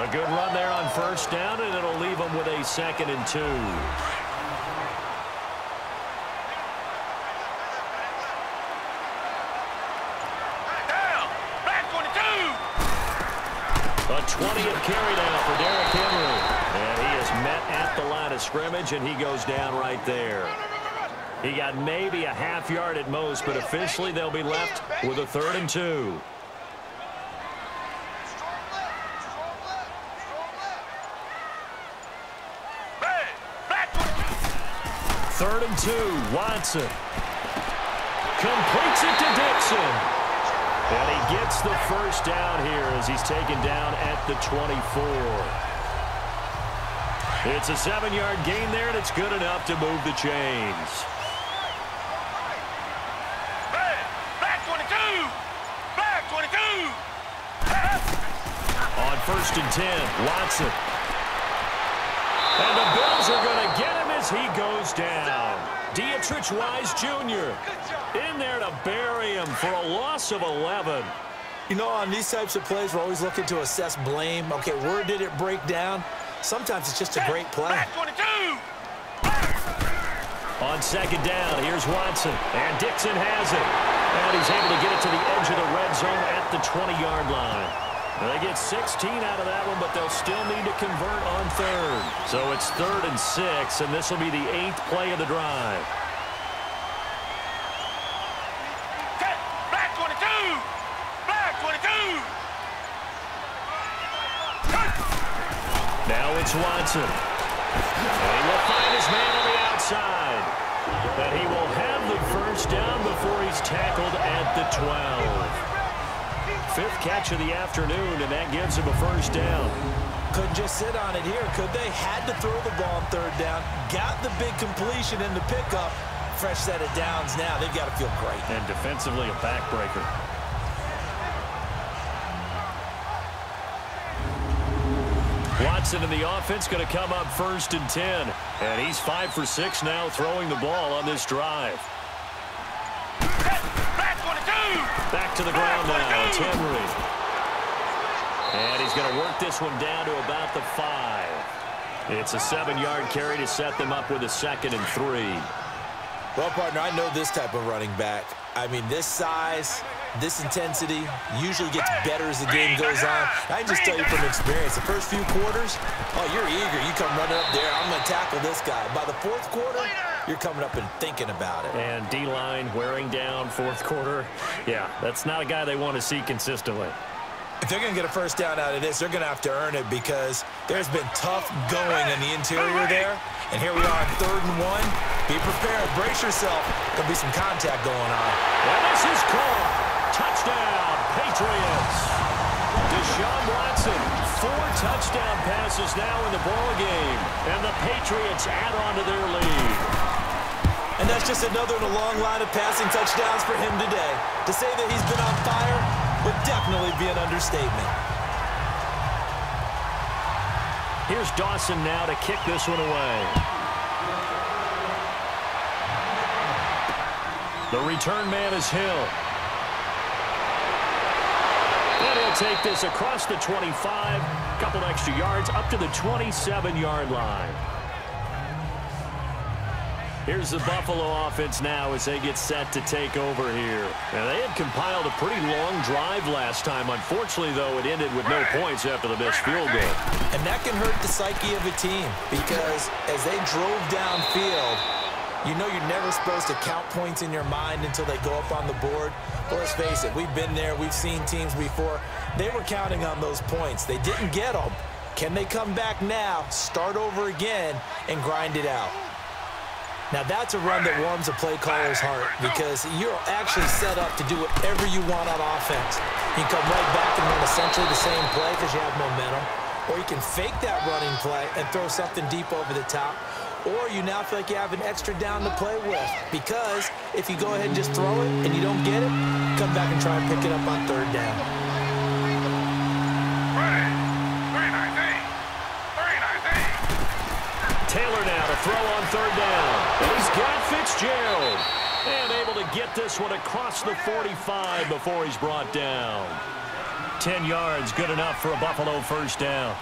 A good run there on 1st down, and it'll leave him with a 2nd and 2. A 20th carry now for Derrick Henry. And he is met at the line of scrimmage, and he goes down right there. He got maybe a half yard at most, but officially they'll be left with a 3rd and 2. Third and 2, Watson. Completes it to Dixon. And he gets the 1st down here as he's taken down at the 24. It's a 7-yard gain there, and it's good enough to move the chains. Back 22. Back 22. On 1st and 10, Watson. And the Bills are going to get him as he goes down. Dietrich Wise Jr. in there to bury him for a loss of 11. You know, on these types of plays, we're always looking to assess blame. Okay, where did it break down? Sometimes it's just a great play. Back 22. On 2nd down, here's Watson. And Dixon has it. And he's able to get it to the edge of the red zone at the 20-yard line. They get 16 out of that one, but they'll still need to convert on 3rd. So it's 3rd and 6, and this will be the 8th play of the drive. Back 22. Back 22. Now it's Watson. And he will find his man on the outside. And he will have the 1st down before he's tackled at the 12. 5th catch of the afternoon, and that gives him a 1st down. Couldn't just sit on it here, could they? Had to throw the ball on 3rd down. Got the big completion in the pickup. Fresh set of downs now. They've got to feel great. And defensively, a backbreaker. Watson in the offense going to come up 1st and 10. And he's 5 for 6 now throwing the ball on this drive. Back to the ground now. It's Henry. And he's going to work this one down to about the 5. It's a 7-yard carry to set them up with a 2nd and 3. Well, partner, I know this type of running back. I mean, this size, This intensity usually gets better as the game goes on. I can just tell you from experience, the first few quarters, oh, you're eager. You come running up there, I'm going to tackle this guy. By the fourth quarter, you're coming up and thinking about it. And D-line wearing down fourth quarter. Yeah, that's not a guy they want to see consistently. If they're going to get a first down out of this, they're going to have to earn it because there's been tough going in the interior there. And here we are on 3rd and 1. Be prepared. Brace yourself. There'll be some contact going on. And this is called. Touchdown, Patriots. Deshaun Watson, 4 touchdown passes now in the ball game. And the Patriots add on to their lead. And that's just another in a long line of passing touchdowns for him today. To say that he's been on fire would definitely be an understatement. Here's Dawson now to kick this one away. The return man is Hill. And he'll take this across the 25, couple extra yards up to the 27-yard line. Here's the Buffalo offense now as they get set to take over here. Now, they had compiled a pretty long drive last time. Unfortunately, though, it ended with no points after the missed field goal. And that can hurt the psyche of a team because as they drove downfield, you know you're never supposed to count points in your mind until they go up on the board. But let's face it, we've been there. We've seen teams before. They were counting on those points. They didn't get them. Can they come back now, start over again, and grind it out? Now, that's a run that warms a play caller's heart because you're actually set up to do whatever you want on offense. You can come right back and run essentially the same play because you have momentum, or you can fake that running play and throw something deep over the top, or you now feel like you have an extra down to play with because if you go ahead and just throw it and you don't get it, come back and try and pick it up on 3rd down. Taylor now to throw on 3rd down. And he's got Fitzgerald. And able to get this one across the 45 before he's brought down. 10 yards, good enough for a Buffalo first down.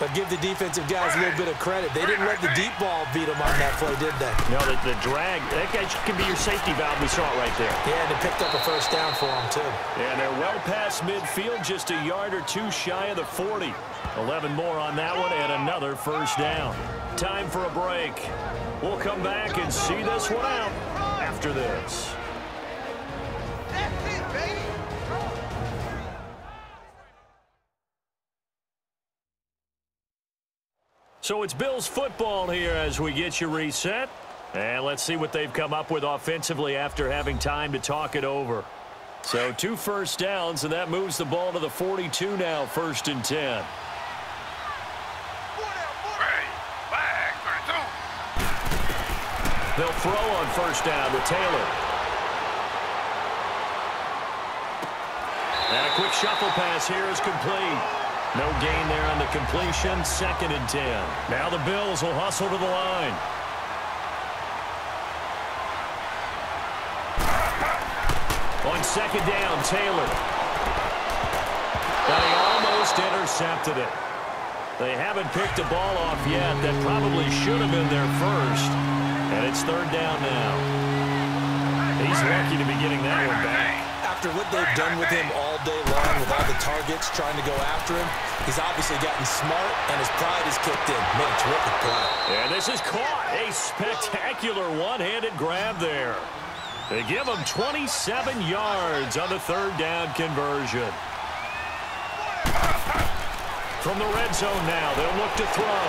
But give the defensive guys a little bit of credit. They didn't let the deep ball beat them on that play, did they? No, the drag, that can be your safety valve. We saw it right there. Yeah, and they picked up a first down for them, too. And they're well past midfield, just a yard or two shy of the 40. 11 more on that one, and another first down. Time for a break. We'll come back and see this one out after this. That's it, baby. So it's Bills football here as we get you reset. And let's see what they've come up with offensively after having time to talk it over. So 2 first downs, and that moves the ball to the 42 now, 1st and 10. They'll throw on 1st down to Taylor. And a quick shuffle pass here is complete. No gain there on the completion. 2nd and 10. Now the Bills will hustle to the line. On 2nd down, Taylor. And he almost intercepted it. They haven't picked the ball off yet. That probably should have been their first. And it's 3rd down now. He's lucky to be getting that one back. After what they've done with him all day long, with all the targets trying to go after him, he's obviously gotten smart, and his pride is kicked in. Made a terrific play. And this is caught. A spectacular one-handed grab there. They give him 27 yards on the 3rd down conversion. From the red zone now, they'll look to throw.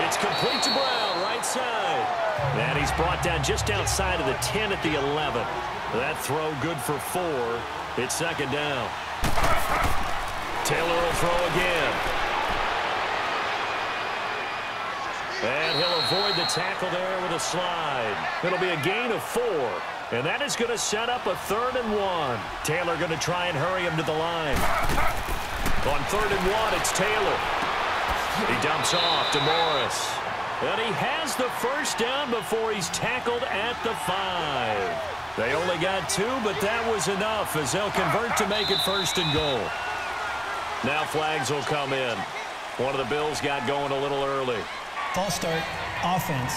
It's complete to Brown, right side. And he's brought down just outside of the 10 at the 11. That throw good for 4. It's 2nd down. Taylor will throw again. And he'll avoid the tackle there with a slide. It'll be a gain of 4. And that is going to set up a 3rd and 1. Taylor going to try and hurry him to the line. On 3rd and 1, it's Taylor. He dumps off to Morris. And he has the first down before he's tackled at the 5. They only got 2, but that was enough as they'll convert to make it 1st and goal. Now flags will come in. One of the Bills got going a little early. False start, offense.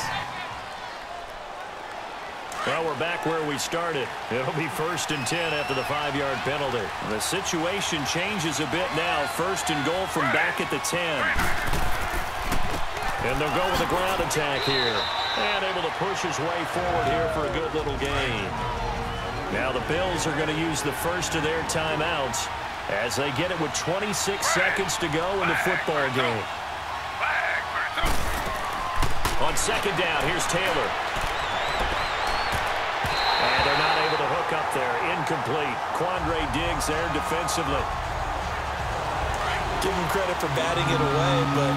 Well, we're back where we started. It'll be 1st and 10 after the 5-yard penalty. The situation changes a bit now. 1st and goal from back at the 10. And they'll go with a ground attack here. And able to push his way forward here for a good little gain. Now the Bills are going to use the first of their timeouts as they get it with 26 seconds to go in the football game. On 2nd down, here's Taylor. And they're not able to hook up there. Incomplete. Quandre Diggs there defensively. Give him credit for batting it away, but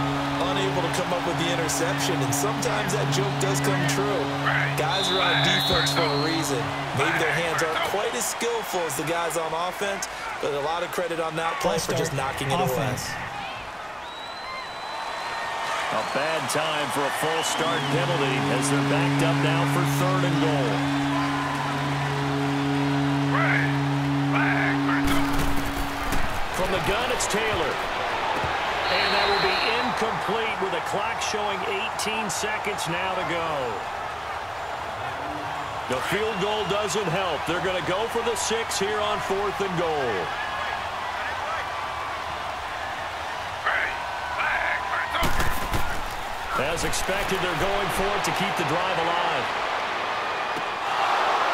unable to come up with the interception. And sometimes that joke does come true. Guys are on defense for a reason. Maybe their hands aren't quite as skillful as the guys on offense, but a lot of credit on that play for just knocking it away. A bad time for a false start penalty as they're backed up now for 3rd and goal. From the gun, it's Taylor. And that will be incomplete with the clock showing 18 seconds now to go. The field goal doesn't help. They're going to go for the 6 here on 4th and goal. As expected, they're going for it to keep the drive alive.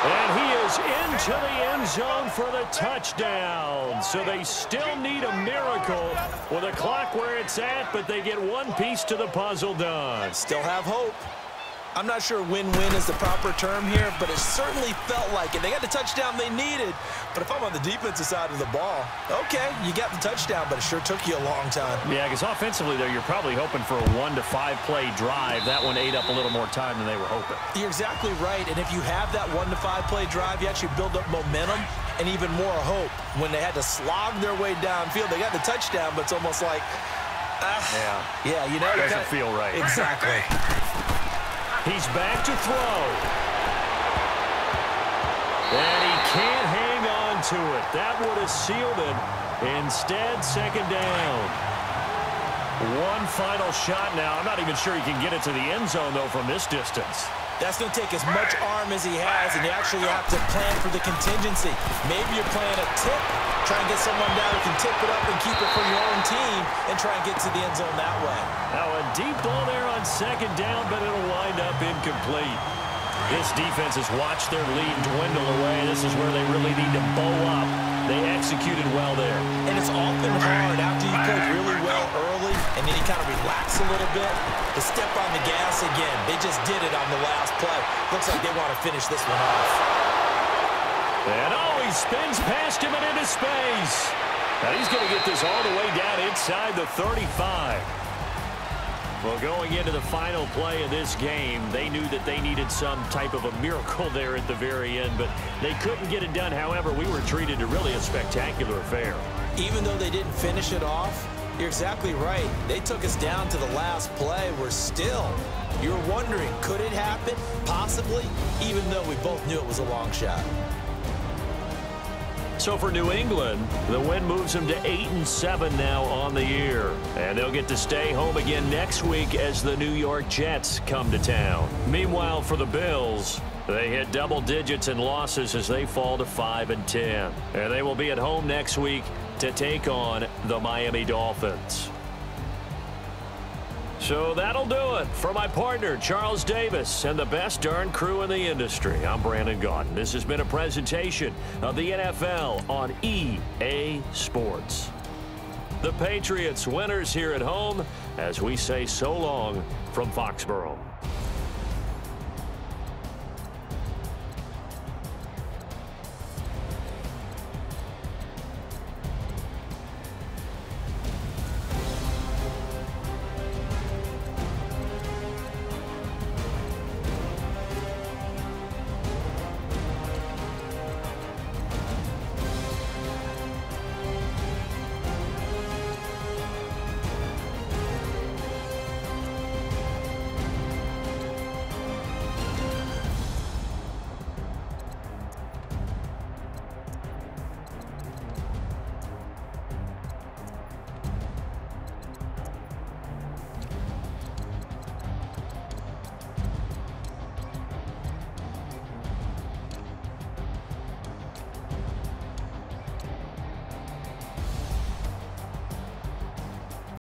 And he is into the end zone for the touchdown. So they still need a miracle with a clock where it's at, but they get one piece to the puzzle done. Still have hope. I'm not sure win-win is the proper term here, but it certainly felt like it. They got the touchdown they needed, but if I'm on the defensive side of the ball, okay, you got the touchdown, but it sure took you a long time. Yeah, because offensively, though, you're probably hoping for a 1 to 5 play drive. That one ate up a little more time than they were hoping. You're exactly right, and if you have that 1 to 5 play drive, you actually build up momentum and even more hope. When they had to slog their way downfield, they got the touchdown, but it's almost like, yeah, you know, it doesn't feel right. Exactly. He's back to throw. And he can't hang on to it. That would have sealed it. Instead, 2nd down. One final shot now. I'm not even sure he can get it to the end zone, though, from this distance. That's going to take as much arm as he has, and you actually have to plan for the contingency. Maybe you're playing a tip, try and get someone down who can tip it up and keep it for your own team and try and get to the end zone that way. Now a deep ball there on 2nd down, but it'll wind up incomplete. This defense has watched their lead dwindle away. This is where they really need to bow up. They executed well there. And it's often hard after you play really well early and then you kind of relax a little bit to step on the gas again. They just did it on the last play. Looks like they want to finish this one off. And he spins past him and into space. Now he's going to get this all the way down inside the 35. Well, going into the final play of this game, they knew that they needed some type of a miracle there at the very end, but they couldn't get it done. However, we were treated to really a spectacular affair. Even though they didn't finish it off, you're exactly right. They took us down to the last play. We're still, you're wondering, could it happen? Possibly, even though we both knew it was a long shot. So for New England, the win moves them to 8-7 now on the year. And they'll get to stay home again next week as the New York Jets come to town. Meanwhile, for the Bills, they hit double digits in losses as they fall to 5-10. And they will be at home next week to take on the Miami Dolphins. So that'll do it for my partner, Charles Davis, and the best darn crew in the industry. I'm Brandon Gaudin. This has been a presentation of the NFL on EA Sports. The Patriots winners here at home as we say so long from Foxborough.